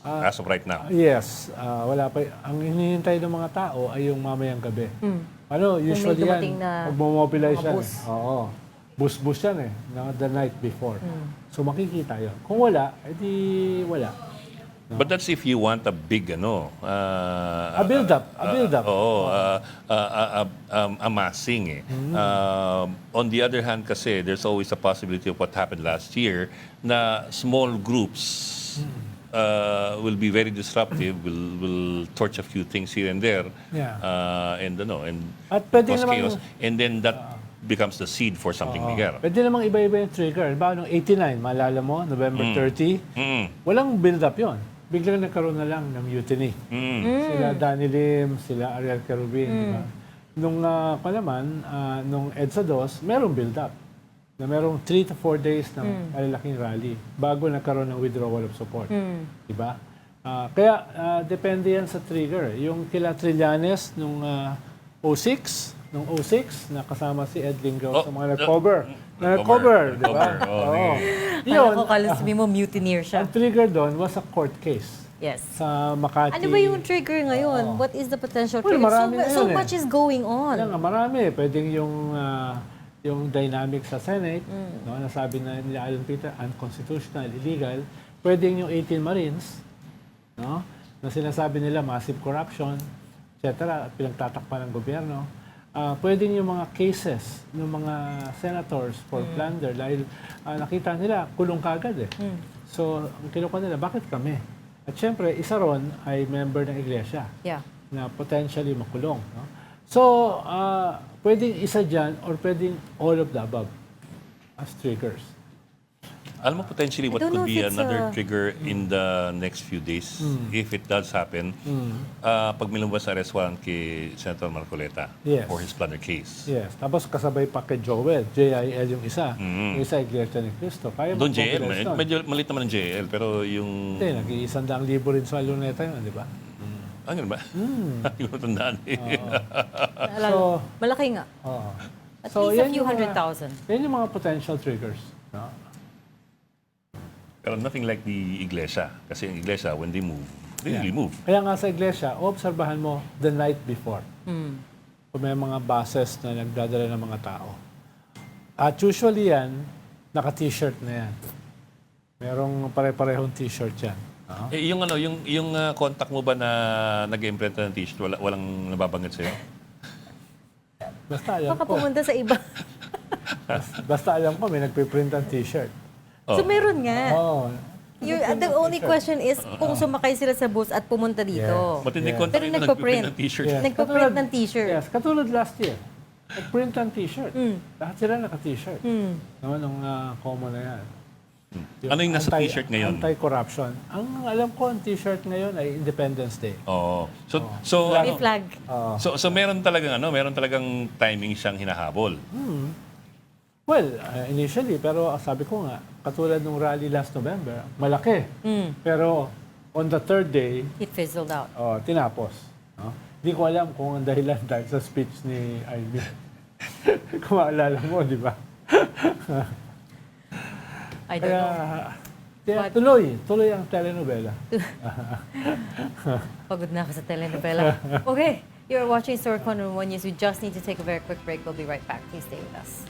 As of right now. Yes, wala pa. Ang hinihintay ng mga tao ay yung mamayang gabi. Ano, usually dumating yan, na magmomobilize mga yan. bus. Oo. Bus yan the night before. So makikita yun. Kung wala, edi wala. But that's if you want a big, A build-up. Oo, amassing on the other hand kasi, there's always a possibility of what happened last year na small groups will be very disruptive, will torch a few things here and there, Yeah. and At pwede cause naman- chaos. And then that becomes the seed for something bigger. Pwede namang iba-iba yung trigger. Halimbawa, noong 89, maalala mo, November 30, Mm. walang build-up yon. Biglang nagkaroon na lang ng mutiny. Sila Danny Lim, sila Ariel Kerubin, di ba? Nung nung EDSA 2, merong build-up. Na merong 3 to 4 days ng malalaking rally bago nagkaroon ng withdrawal of support. Di ba? Kaya depende yan sa trigger. Yung kila Trillanes nung 06, na kasama si Ed Lingaw sa mga nag-cover. Nag-cover, di ba? Oo. Kala ko sabi mo, mutineer siya. Ang trigger doon was a court case Yes. sa Makati. Ano ba yung trigger ngayon? What is the potential Well, trigger? marami na So yun much is going on. Kaya nga, marami. Pwedeng yung dynamic sa Senate, no, nasabi na nila Alan Peter, unconstitutional, illegal. Pwedeng yung 18 Marines, no, na sinasabi nila massive corruption, etc., pinagtatakpan ng gobyerno. Pwedeng yung mga cases ng mga senators for plunder dahil nakita nila kulong kagad So, ang kinukuha nila, bakit kami? At syempre, isa ron ay member ng iglesia Yeah. na potentially makulong. No? So, pwedeng isa dyan or pwedeng all of the above as triggers. Alam mo, potentially, what I don't could know be if it's another trigger in the next few days, if it does happen, pag milumabas sa arrest warrant kay Senator Marcoleta Yes. for his plunder case. Yes. Tapos kasabay pa kay Joel, JIL yung isa. Yung isa, Iglesia ni Cristo. Kaya Doon JL, mag-mobilize doon. medyo malit naman ang JL, pero yung... Hindi, nag-100,000 rin sa luneta yun, di ba? Ano ba? Hindi ko matandaan eh. Naalala, malaki nga. Oo. At So, least a yan few yung mga- 100,000. Yan yung mga potential triggers. No? Pero nothing like the iglesia. Kasi yung iglesia, when they move, they really move. Kaya nga sa iglesia, obserbahan mo the night before. Kung may mga buses na nagdadala ng mga tao. At usually yan, naka-t-shirt na yan. Merong pare-parehong t-shirt yan. No? Yung contact mo ba na nag-imprenta ng t-shirt, walang nababanggit sa'yo? Basta alam Baka ko. pumunta sa iba. Basta alam ko, may nagpiprint ng t-shirt. So meron nga. Oo. The only question is kung sumakay sila sa bus at pumunta dito. Matindi Yeah. contact Pero yung nagpa-print. ng t-shirt. Yes. Nagpa-print ng t-shirt. Yes, katulad last year. Nag-print ng t-shirt. Lahat sila naka-t-shirt. No, nung common na yan. Ano yung nasa t-shirt ngayon? Anti-corruption. Ang alam ko, ang t-shirt ngayon ay Independence Day. Oo. So, May flag. so meron talagang timing siyang hinahabol. Well, initially, pero sabi ko nga, katulad nung rally last November, malaki. Pero on the third day, It fizzled out. tinapos. No? Hindi ko alam kung ang dahilan dahil sa speech ni Ivy. Kung maalala mo, di ba? I don't know. Kaya But- tuloy ang telenovela. Pagod na ako sa telenovela. Okay, you're watching Story Corner 1 News. We just need to take a very quick break. We'll be right back. Please stay with us.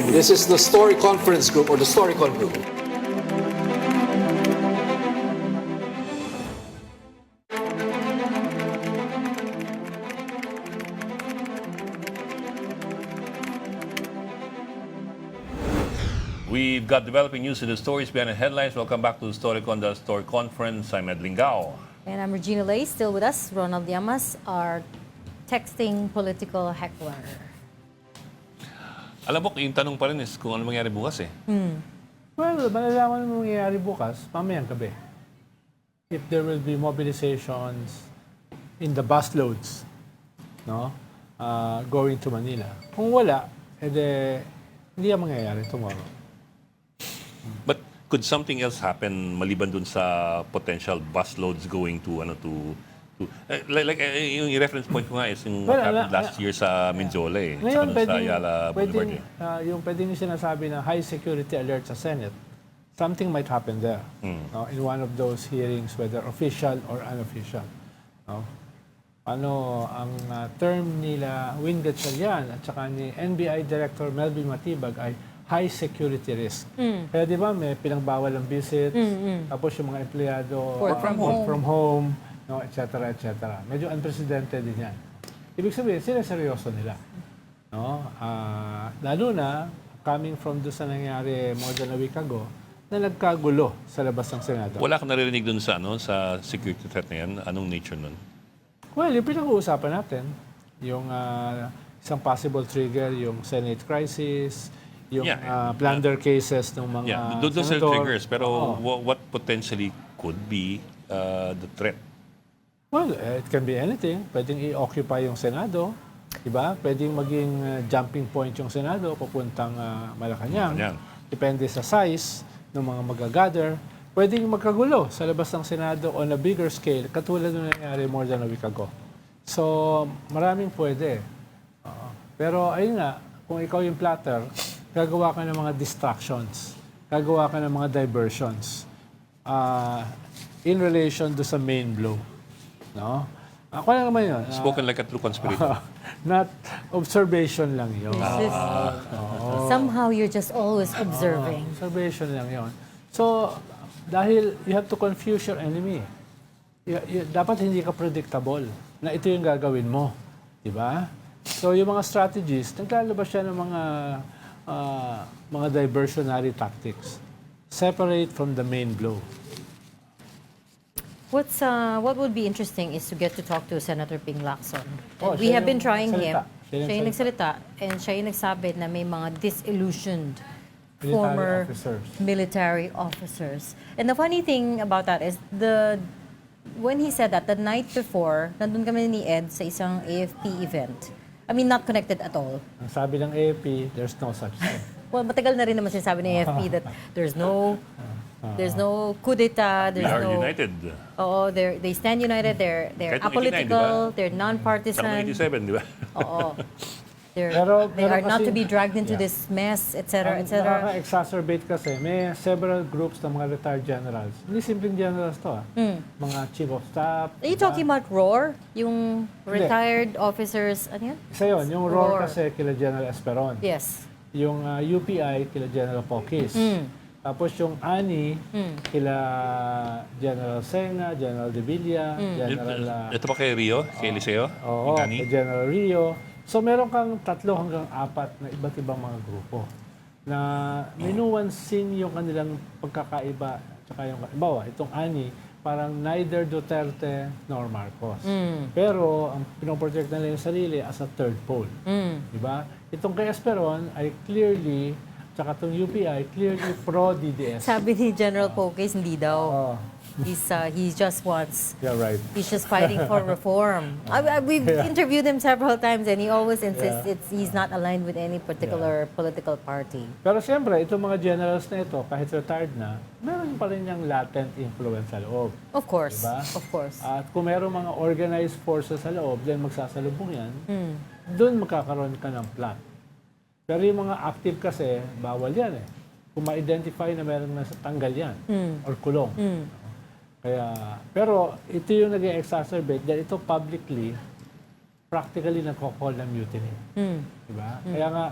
This is the Story Conference Group or the Storycon Group. We've got developing news in the stories behind the headlines. Welcome back to the Storycon, the Story Conference. I'm Ed Lingao. And I'm Regina Lay, still with us. Ronald Llamas, our texting political heckler. Alam mo, yung tanong pa rin is kung ano mangyari bukas eh. Well, malalaman mo mangyayari bukas, mamayang gabi. If there will be mobilizations in the busloads, no, going to Manila. Kung wala, edi hindi yan mangyayari tomorrow. But could something else happen maliban dun sa potential busloads going to yung reference point ko nga is yung what happened last year sa Minzola eh. Ngayon, Sa Ayala Boulevard eh. yung pwedeng sinasabi na high security alert sa Senate, something might happen there. No, in one of those hearings, whether official or unofficial. No? Ano, ang term nila, Win Gatchalian at saka ni NBI Director Melvin Matibag ay high security risk. Kaya di ba may pinagbawal ang visits, tapos yung mga empleyado Work from home, no, et cetera, et cetera. Medyo unprecedented din yan. Ibig sabihin, sila seryoso nila. No? Lalo na, coming from doon sa nangyari more than a week ago, na nagkagulo sa labas ng Senado. Wala kang naririnig dun sa sa security threat na yan? Anong nature nun? Well, yung pinag-uusapan natin, yung isang possible trigger, yung Senate crisis, yung plunder cases ng mga Doon sa senador. triggers, pero what potentially could be the threat? Well, it can be anything. Pwedeng i-occupy yung Senado. Diba? Pwedeng maging jumping point yung Senado papuntang Malacanang. Depende sa size ng mga mag-gather. Pwedeng magkagulo sa labas ng Senado on a bigger scale, katulad ng nangyari more than a week ago. So, maraming pwede. Pero ayun nga, kung ikaw yung platter, gagawa ka ng mga distractions. Gagawa ka ng mga diversions in relation to sa main blow. No? Ako lang naman yun. Spoken like a true conspirator. Not observation lang yun. Somehow you're just always observing. Observation lang yun. So, dahil you have to confuse your enemy. Dapat hindi ka predictable na ito yung gagawin mo. Diba? So, yung mga strategies, naglalabas siya ng mga diversionary tactics. Separate from the main blow. What would be interesting is to get to talk to Senator Ping Lacson. Oh, We siya have been yung trying nagsalita. him. Siya yung Siya yung nagsalita. And siya yung nagsabi na may mga disillusioned former military officers. And the funny thing about that is when he said that, the night before, nandun kami ni Ed sa isang AFP event. I mean, not connected at all. Ang sabi ng AFP, there's no such thing. Well, matagal na rin naman sinasabi ng AFP that there's no coup d'etat, We there's are no... united. Oo, they stand united, they're Kahit noong 89, apolitical, diba? they're non-partisan. Parang 87, di ba? Oo. They Pero are not kasi- to be dragged into this mess, etc., Ang etc. nakaka-exacerbate kasi, may several groups ng mga retired generals. Hindi simpleng generals to, Mga chief of staff. Are you talking about ROAR? Yung retired officers, ano yan? Isa yun, yung ROAR kasi kila General Esperon. Yes. Yung UPI kila General Pokis. Tapos yung ANI kila General Sena, General De Villa, General... Ito pa kay Rio, kay Eliseo, Oo, Ingani. kay General Rio. So meron kang 3 hanggang 4 na iba't ibang mga grupo na minuwansin yung kanilang pagkakaiba. Tsaka yung, bawa, itong ANI, parang neither Duterte nor Marcos. Pero ang pinoproject nila yung sarili as a third pole. Diba? Itong kay Esperon ay clearly, tsaka itong UPI, clearly pro-DDS. Sabi ni General Pokes, hindi daw. Oh, He just wants... you're right. He's just fighting for reform. We've interviewed him several times and he always insists he's not aligned with any particular political party. Pero siyempre, itong mga generals na ito, kahit retired na, meron pa rin yung latent influence sa loob. Of course. Diba? Of course. At kung meron mga organized forces sa loob, then magsasalubong yan, doon magkakaroon ka ng plot. Pero yung mga active kasi, bawal yan eh. Kung ma-identify na meron na tanggal yan or kulong. Kaya, pero ito yung nag-exacerbate dahil ito publicly, practically nagko-call ng mutiny. Diba? Kaya nga,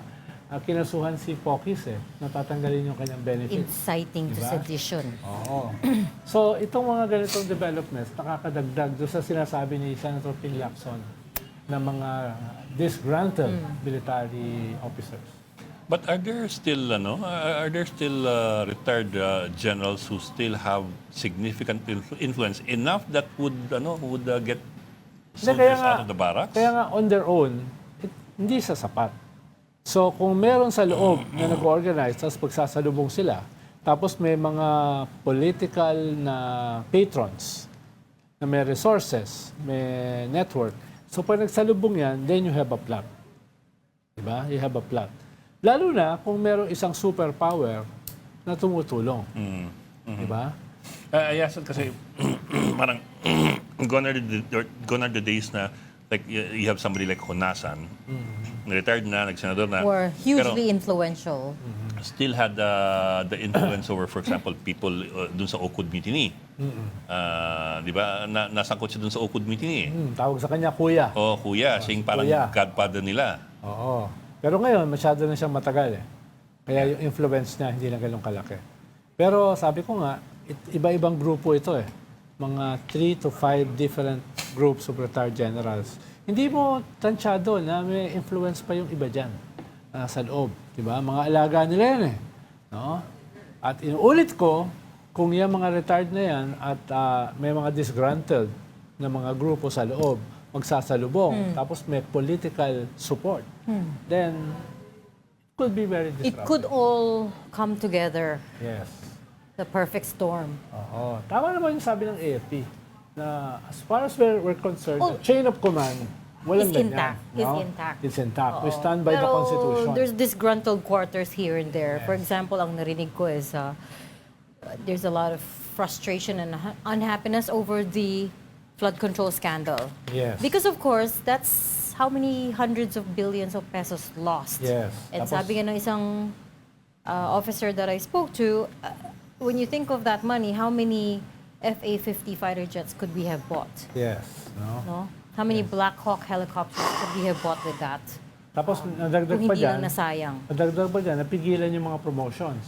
kinasuhan si Pokis natatanggalin yung kanyang benefits. Inciting to Diba? sedition. Oo. So, itong mga ganitong developments, nakakadagdag doon sa sinasabi ni Senator Ping Lacson ng mga disgruntled military officers. But are there still retired generals who still have significant influence enough that would get soldiers out of the barracks? Kaya nga on their own, hindi sa sapat. So kung meron sa loob na nag-organize, tapos pagsasalubong sila, tapos may mga political na patrons na may resources, may network. So pag nagsalubong yan, then you have a plot. Diba? You have a plot. Lalo na kung merong isang superpower na tumutulong. Diba? I asked kasi parang gone are the days na like you have somebody like Honasan, retired na, nagsenador na. Were hugely pero influential. still had the influence over, for example, people dun sa Okud Mutiny. Di ba? Nasangkot siya dun sa Okud Mutiny. Tawag sa kanya, kuya. Oh, kuya. Siya yung parang kuya. godfather nila. Oo. Pero ngayon, masyado na siyang matagal eh. Kaya yung influence niya hindi na ganun kalaki. Pero sabi ko nga, iba-ibang grupo ito eh. Mga 3 to 5 different groups of retired generals. Hindi mo tansyado na may influence pa yung iba dyan sa loob. Diba? Mga alaga nila yan eh. No? At inuulit ko, kung yung mga retired na yan at may mga disgruntled na mga grupo sa loob, magsasalubong, tapos may political support, then it could be very disruptive. It could all come together. Yes. The perfect storm. Oo. Tama naman yung sabi ng AFP na as far as we're concerned, Oh, the chain of command, walang It's ganyan. intact. No? It's intact. It's intact. We Oo. stand by the Pero Constitution. there's disgruntled quarters here and there. For example, ang narinig ko is there's a lot of frustration and unhappiness over the flood control scandal. Yes. Because of course, that's how many hundreds of billions of pesos lost. Yes. And Tapos- sabi nga ng isang officer that I spoke to, when you think of that money, how many FA-50 fighter jets could we have bought? Yes. No? No? How many Black Hawk helicopters could we have bought with that? Tapos nadagdag Kung pa hindi dyan, lang nasayang. nadagdag pa dyan, napigilan yung mga promotions.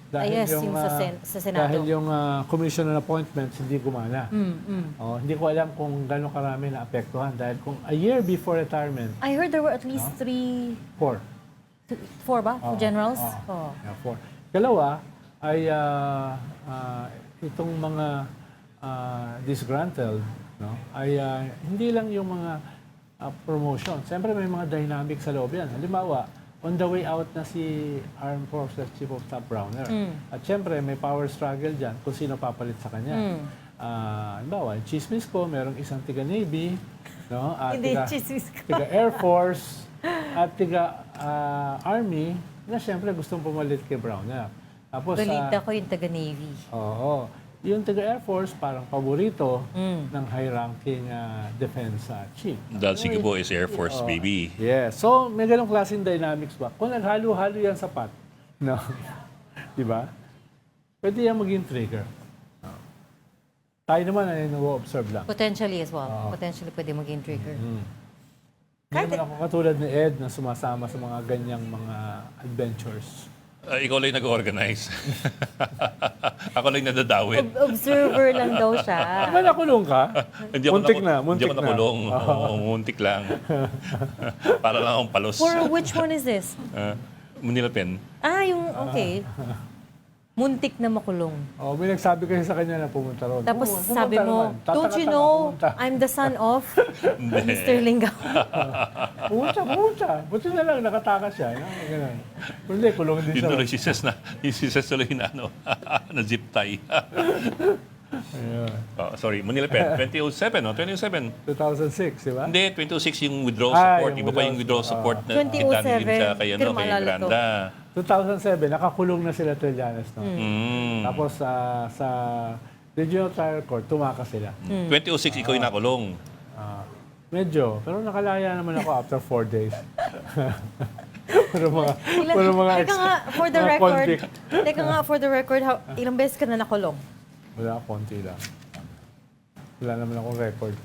Yes, yung sa Senado. Dahil yung commissioner appointments hindi gumana. Oh, hindi ko alam kung gano'ng karami na apektuhan. Dahil kung a year before retirement, I heard there were at least 4. four ba? For generals? Oh. Yeah, 4. Dalawa ay itong mga disgruntled, no? Ay hindi lang yung mga promotion. Siyempre may mga dynamic sa loob yan. Halimbawa, on the way out na si Armed Forces Chief of Staff Browner. At siyempre may power struggle dyan kung sino papalit sa kanya. Halimbawa, yung chismis ko, merong isang tiga-Navy, no? At Hindi, chismis ko. tiga Air Force, at tiga Army, na siyempre gustong pumalit kay Browner. Tapos, Balita ko yung taga-Navy. oo. Yung taga Air Force, parang paborito ng high-ranking defense chief. Dahil si Gibo is Air Force, baby. Yes. So, may ganong klaseng dynamics ba? Kung naghalo-halo yan sa pot, no? Di ba? Pwede yan maging trigger. Tayo naman ay nag-observe lang. Potentially as well. Potentially pwede maging trigger. Hindi naman ako katulad ni Ed na sumasama sa mga ganyang mga adventures. Ikaw lang nag-organize. Ako lang nadadawit. Observer lang daw siya. Diba nakulong ka? Hindi ako Muntik na, Hindi muntik ako na. nakulong. Oo, muntik lang. Para lang akong palos. For which one is this? Manila Pen. Yung, okay. Muntik na makulong. Oh, may nagsabi kasi sa kanya na pumunta ron. Tapos Pumunta sabi mo, naman. don't you Tatanga-tanga, know pumunta. I'm the son of Mr. Linggaw? Pumunta. Buti na lang, nakatakas siya. No? Ganun. Hindi, kulong din Yun siya. tuloy si Ses na tuloy na na zip tie. Ayun. Oh, sorry, Manila Pen. 2007, no? 2007. 2006, di ba? Hindi, 2006 yung withdrawal Ah, support. yung Iba pa yung withdrawal support na 2007, kinanilin sa kay, pero kay maalala to. Miranda. 2007, nakakulong na sila Trillanes. No? Tapos sa Regional Trial Court, tumakas sila. 2006, ikaw yung nakulong. Medyo, pero nakalaya naman ako after 4 days. Pero mga Teka nga, for the mga record, convict. ilang beses ka na nakulong? Wala, konti lang. Wala naman akong record.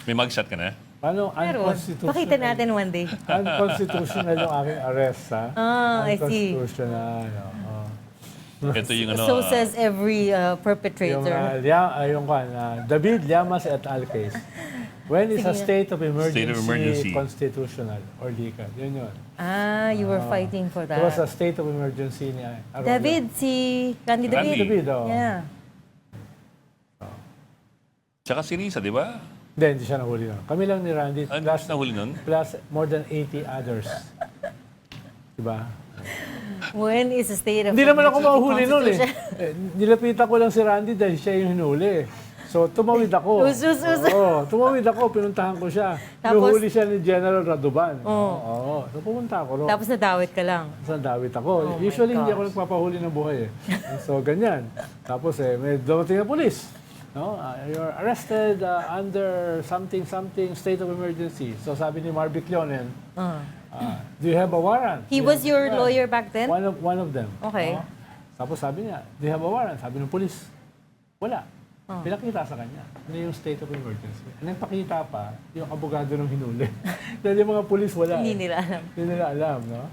May mugshot ka na? Paano Meron. unconstitutional? Pakita natin one day. Unconstitutional yung aking arrest, ha? I see. Unconstitutional, Ito yung ano. So says every Yung, perpetrator. yung David Llamas et al. Case. When is a Sige. state of emergency, emergency. constitutional or legal? Yun. You were fighting for It was a that. state of emergency ni Arroyo. David, si Randy David. Randy. David, oh. Yeah. Tsaka si Risa, di ba? Hindi siya nahuli nun. Kami lang ni Randy. Ano mas nahuli nun? Plus more than 80 others. Diba? When is a state of Hindi naman ako emergency mahuli nun eh. constitution? Nilapitan ko lang si Randy dahil siya yung hinuli. So, tumawid ako. Us. Oo, tumawid ako. Pinuntahan ko siya. Tapos- Nuhuli siya ni General Raduban. Oo. So, pumunta ako ron. Tapos nadawit ka lang. Saan dawit ako. Oh my Usually, hindi gosh. ako nagpapahuli ng buhay eh. So, ganyan. Tapos may dumating na polis. No? You're arrested under something, state of emergency. So, sabi ni Marvic Leonen, do you have a warrant? He was your lawyer back then? One of them. Okay. No? Tapos sabi niya, do you have a warrant? Sabi ng polis, wala. Pinakita sa kanya. Ano yung state of emergency? Ang nagpakita pa, yung abogado ng hinuli. Dahil yung mga polis wala. Hindi nila alam. Hindi nila alam, no?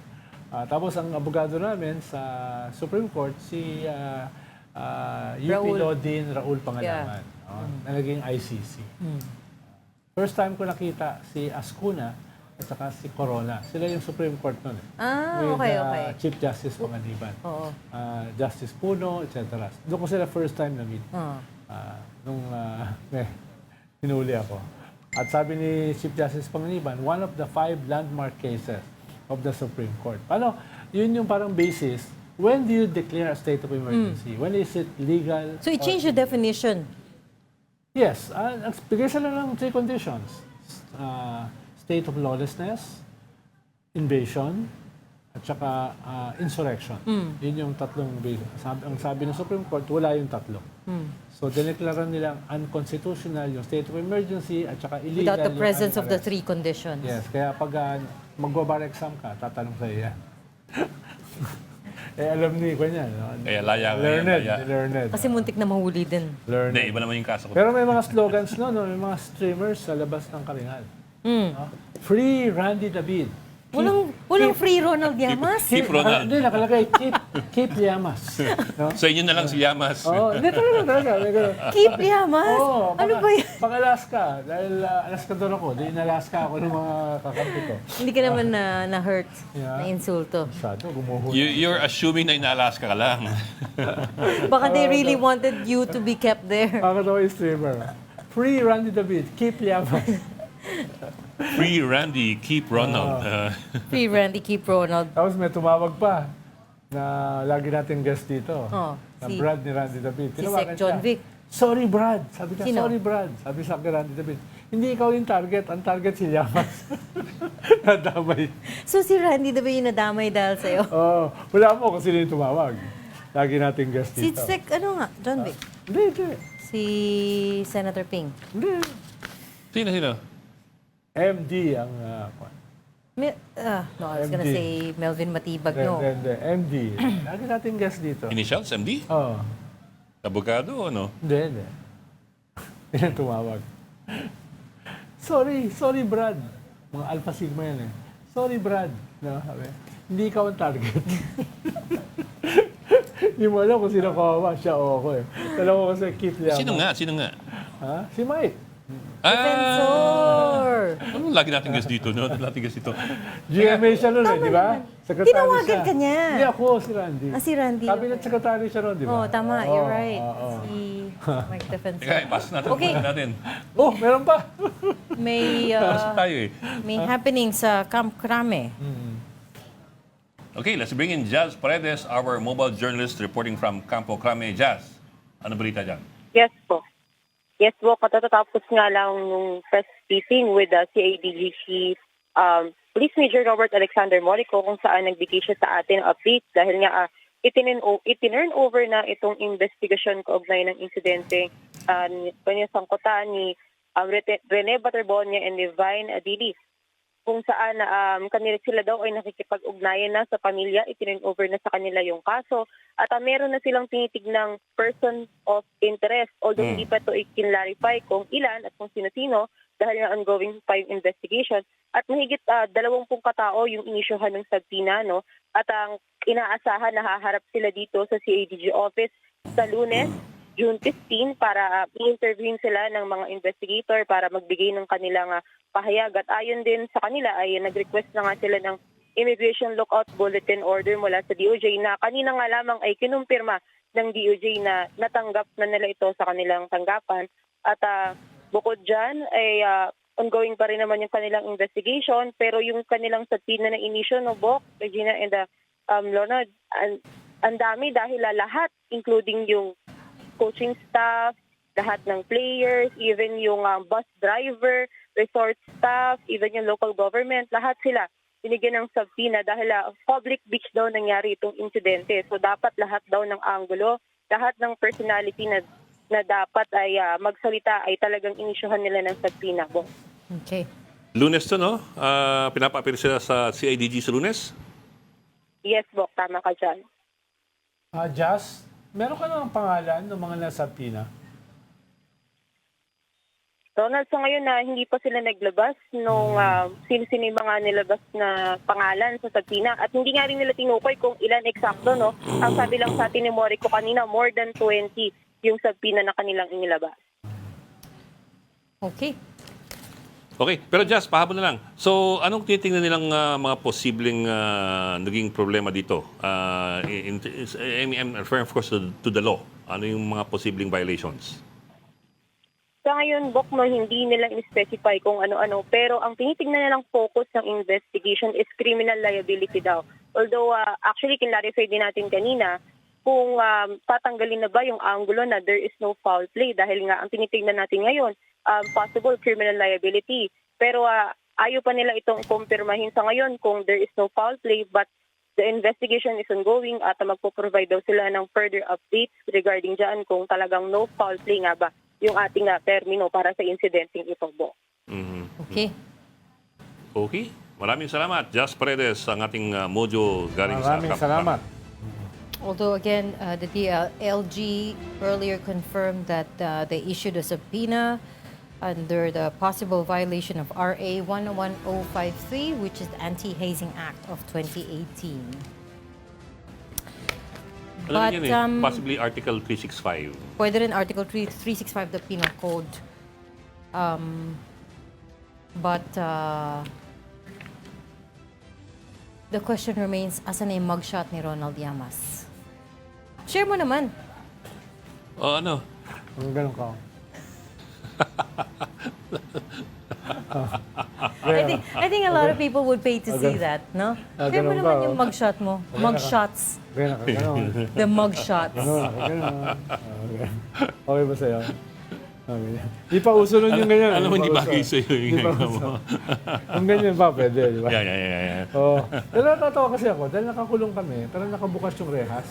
Tapos ang abogado namin sa Supreme Court, si UP Raul. Law Dean Raul Pangalaman, no? Na naging ICC. First time ko nakita si Ascuna at saka si Corona. Sila yung Supreme Court nun. With, Okay. Chief Justice Panganiban. Oo. Justice Puno, etc. Doon ko sila first time na-meet. Nung hinuli ako. At sabi ni Chief Justice Panganiban, one of the 5 landmark cases of the Supreme Court. Paano? Yun yung parang basis. When do you declare a state of emergency? When is it legal? So, it changed the definition. Yes. Bigay sila ng 3 conditions. State of lawlessness, invasion, at saka insurrection. Yun yung tatlong basis. Ang sabi ng Supreme Court, wala yung tatlo. So, dineklara nilang unconstitutional yung state of emergency at saka illegal Without the yung presence of the unarrest. 3 conditions. Yes, kaya pag magbabar exam ka, tatanong sa'yo yan. Alam ni ko niya. No? Kaya laya ka yan, laya. Learned. Kasi muntik na mahuli din. Learned. Hindi, iba naman yung kaso ko. Pero may mga slogans no, may mga streamers sa labas ng Kalingal. No? Free Randy David. Walang free Ronald Llamas. Keep Ronald. Hindi, nakalagay, keep Llamas. No? Sa inyo na lang si Llamas. Hindi talaga. May ganun. Keep Llamas? Oo, Ano ba yan? Pang-Alaska. Dahil Alaska doon ako. Dahil in-Alaska ako ng mga kakampi ko. Hindi ka naman na-hurt, Yeah. na-insulto. Masyado, gumuhuli. You're assuming na ina-Alaska ka lang. Baka they really wanted you to be kept there. Pakatawa yung streamer. Free Randy David, keep Llamas. Free Randy, keep Ronald. Free Randy, keep Ronald. Tapos may tumawag pa na lagi natin guest dito. Na si- Brad ni Randy David. si Tinawagan Sec. John siya. Vic. Sorry, Brad. Sabi niya, Sino? sorry, Brad. Sabi sa akin, Randy David. Hindi ikaw yung target. Ang target si Llamas. Nadamay. So si Randy na ba yung nadamay dahil sa'yo? Wala mo kung sino yung tumawag. Lagi natin guest Si dito. Sec, ano nga? John Vic. Hindi. Si Senator Ping. Hindi. Sino? MD ang... No, I was gonna MD. say Melvin Matibag, no. Hindi. MD. Lagi natin guest dito. Initials, MD? Oo. Abogado o ano? Hindi. Yan ang tumawag. Sorry, Brad. Mga Alpha Sigma yan eh. Sorry, Brad. No, sabi, hindi ikaw ang target. Hindi mo alam kung sino kawawa. Siya o ako eh. Dalawa ko kasi keep Llamas. Sino nga? Ha? Si Mike. Defensor! Ano lagi natin guest dito? No? Lagi guest dito. GMA siya nun eh, di ba? Secretary Tinawagan siya. ka niya. Hindi ako, si Randy. Si Randy. Cabinet secretary siya nun, di ba? Oh, tama. You're right. Oo. Si Mike Defensor. Teka, pass natin. Okay. Pass natin. Oh, meron pa. May, Pass tayo eh. may happening sa Camp Crame. Okay, let's bring in Jazz Paredes, our mobile journalist reporting from Campo Crame. Jazz, ano balita dyan? Yes po. Yes po, katatapos nga lang yung press briefing with the CADG Chief Police Major Robert Alexander Morico kung saan nagbigay siya sa atin update dahil nga itinurn over na itong investigasyon kaugnay ng insidente kanyang sangkutan ni Rene Baterbonia and Divine Adilis kung saan kanila sila daw ay nakikipag-ugnayan na sa pamilya, itinurn over na sa kanila yung kaso at meron na silang tinitignang person of interest although hindi pa ito i-clarify kung ilan at kung sino-sino dahil ng ongoing investigation at mahigit 20 katao yung inisyuhan ng subpoena no at ang inaasahan na haharap sila dito sa CADG office sa Lunes June 15 para i-interview sila ng mga investigator para magbigay ng kanilang pahayag. At ayon din sa kanila ay nag-request na nga sila ng Immigration Lookout Bulletin Order mula sa DOJ na kanina nga lamang ay kinumpirma ng DOJ na natanggap na nila ito sa kanilang tanggapan. At bukod dyan ay ongoing pa rin naman yung kanilang investigation, pero yung kanilang subpoena na inisyo, no, Bok, Regina and Lorna, ang dami dahil lahat, including yung coaching staff, lahat ng players, even yung bus driver, resort staff, even yung local government, lahat sila binigyan ng subpoena dahil public beach daw nangyari itong insidente. So dapat lahat daw ng anggulo, lahat ng personality na dapat ay magsalita ay talagang inisyuhan nila ng subpoena. Bo. Okay. Lunes to, no? Pinapapir sila sa CIDG sa Lunes? Yes, Bok, tama ka dyan. Jazz, meron ka ng pangalan ng mga nasa Pina? Ronald, sa ngayon na hindi pa sila naglabas nung sino-sino yung mga nilabas na pangalan sa subpoena. At hindi nga rin nila tinukoy kung ilan eksakto, no? Ang sabi lang sa atin ni Morico kanina, more than 20 yung subpoena na kanilang inilabas. Okay. Okay, pero Jazz, pahabol na lang. So, anong titingnan nilang mga posibleng naging problema dito? I'm referring, of course, to the law. Ano yung mga posibleng violations? Sa ngayon, Bok, no, hindi nila in-specify kung ano-ano. Pero ang tinitingnan nilang focus ng investigation is criminal liability daw. Although, actually, kinlarify din natin kanina kung tatanggalin na ba yung angulo na there is no foul play. Dahil nga, ang tinitingnan natin ngayon, possible criminal liability. Pero ayaw pa nila itong kumpirmahin sa ngayon kung there is no foul play. But the investigation is ongoing at magpo-provide daw sila ng further updates regarding dyan kung talagang no foul play nga ba yung ating termino para sa insidenteng ito, Bo. Okay. Okay. Maraming salamat. Jazz Paredes, ang ating Mojo galing sa Maraming Kapampangan. salamat. Although again, the DLG earlier confirmed that they issued a subpoena under the possible violation of RA 111053, which is the Anti-Hazing Act of 2018. Alam niyo possibly Article 365. Pwede rin Article 365 the Penal Code. But the question remains, asan na yung mugshot ni Ronald Llamas? Share mo naman. O ano? Ang ganun ka. I think a lot of people would pay to see that, no? Share mo ganun naman ba? yung mugshot mo. Mugshots. Ganun ka, ganun. The mugshots. Ganun. Okay. Okay ba sa'yo? Okay. Di pa uso nun yung ganyan. Alam mo, hindi pa bagay uso. sa'yo yung Di pa ganyan uso. mo. Yung ganyan pa, pwede, di ba? Yeah. Oo. Pero natatawa kasi ako, dahil nakakulong kami, pero nakabukas yung rehas.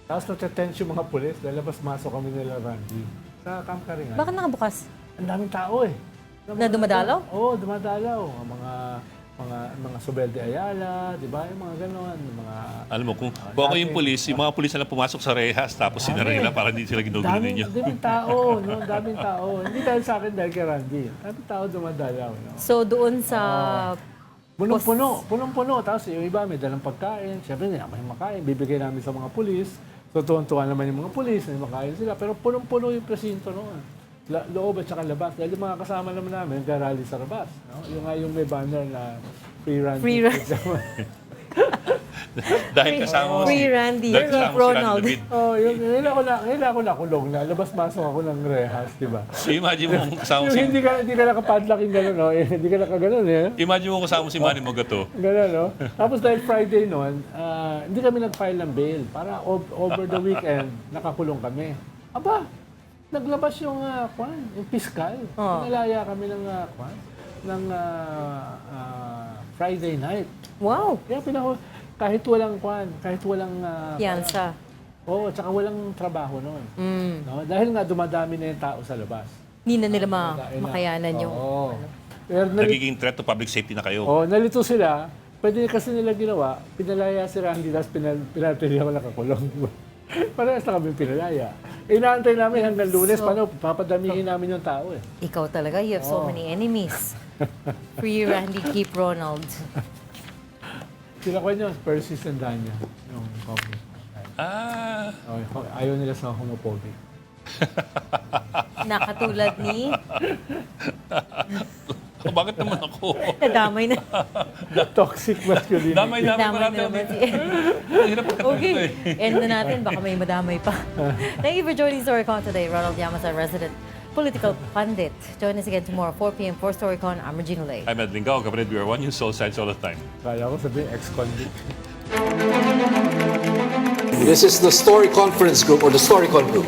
Tapos natetense yung mga pulis, dahil labas-masok kami nila Randy. Sa Camp Karingan. Bakit nakabukas? Ang daming tao eh. Na dumadalaw? Oo, dumadalaw. Ang mga Sobelde Ayala, di ba? Yung mga ganon. Mga, Alam mo, kung ako yung pulis, yung mga pulis na pumasok sa rehas, tapos sinara nila para hindi sila ginugulo ninyo. daming tao, no? Daming tao. Hindi dahil sa akin, dahil kay Randy. Daming tao dumadalaw, no? So doon sa... Punong-puno. Tapos yung iba may dalang pagkain. Siyempre, hindi naman yung makain. Bibigay namin sa mga pulis. So, tuwan-tuwa naman yung mga pulis. May makain sila. Pero punong-puno yung presinto noon. Loob at saka labas. Dahil yung mga kasama naman namin, nag-rally sa labas. No? Yung nga yung may banner na Free Randy. Free Randy. Dahil kasama mo Free Randy. dahil kasama Keep mo si Randy Ronald. David. Ngayon ako nakulong na. Labas-masok ako ng rehas, di ba? Imagine mo kung kasama mo Yung si... hindi ka nakapadlock yung gano'n, no? Hindi ka nakaganon, eh. Imagine mo kasama mo si Manny Mogato. Gano'n, no? Tapos dahil Friday noon, hindi kami nag-file ng bail. Para over the weekend, nakakulong kami. Aba, naglabas yung yung piskal. Nalaya kami ng Friday night. Wow. Kaya kahit walang Piyansa. Oo, tsaka walang trabaho noon. No? Dahil nga dumadami na yung tao sa labas. Hindi na nila makayanan yung... Oo. Pero Nagiging threat to public safety na kayo. nalito sila. Pwede kasi nila ginawa, pinalaya si Randy, tapos pinatili ako nakakulong. Parehas na kami pinalaya. Inaantay namin hanggang Lunes, papadamihin namin yung tao eh. Ikaw talaga, you have so many enemies. Free Randy, keep Ronald. Sila ko nyo, Persis and Danya. Yung congressman. Ah, Ayaw nila sa homophobic. Nakatulad ni Bakit naman ako? nadamay na. Toxic masculinity. Damay namin Nadamay na naman si Ang hirap Okay, end na natin. Baka may madamay pa. Thank you for joining Storycon today. Ronald Llamas, our resident political pundit. Join us again tomorrow, 4 p.m. for Storycon. I'm Regina Lay. I'm Ed Lingao, kapatid. We are One News, all sides, all the time. Kaya ko sabihin, ex-convict. This is the Story Conference Group or the Storycon Group.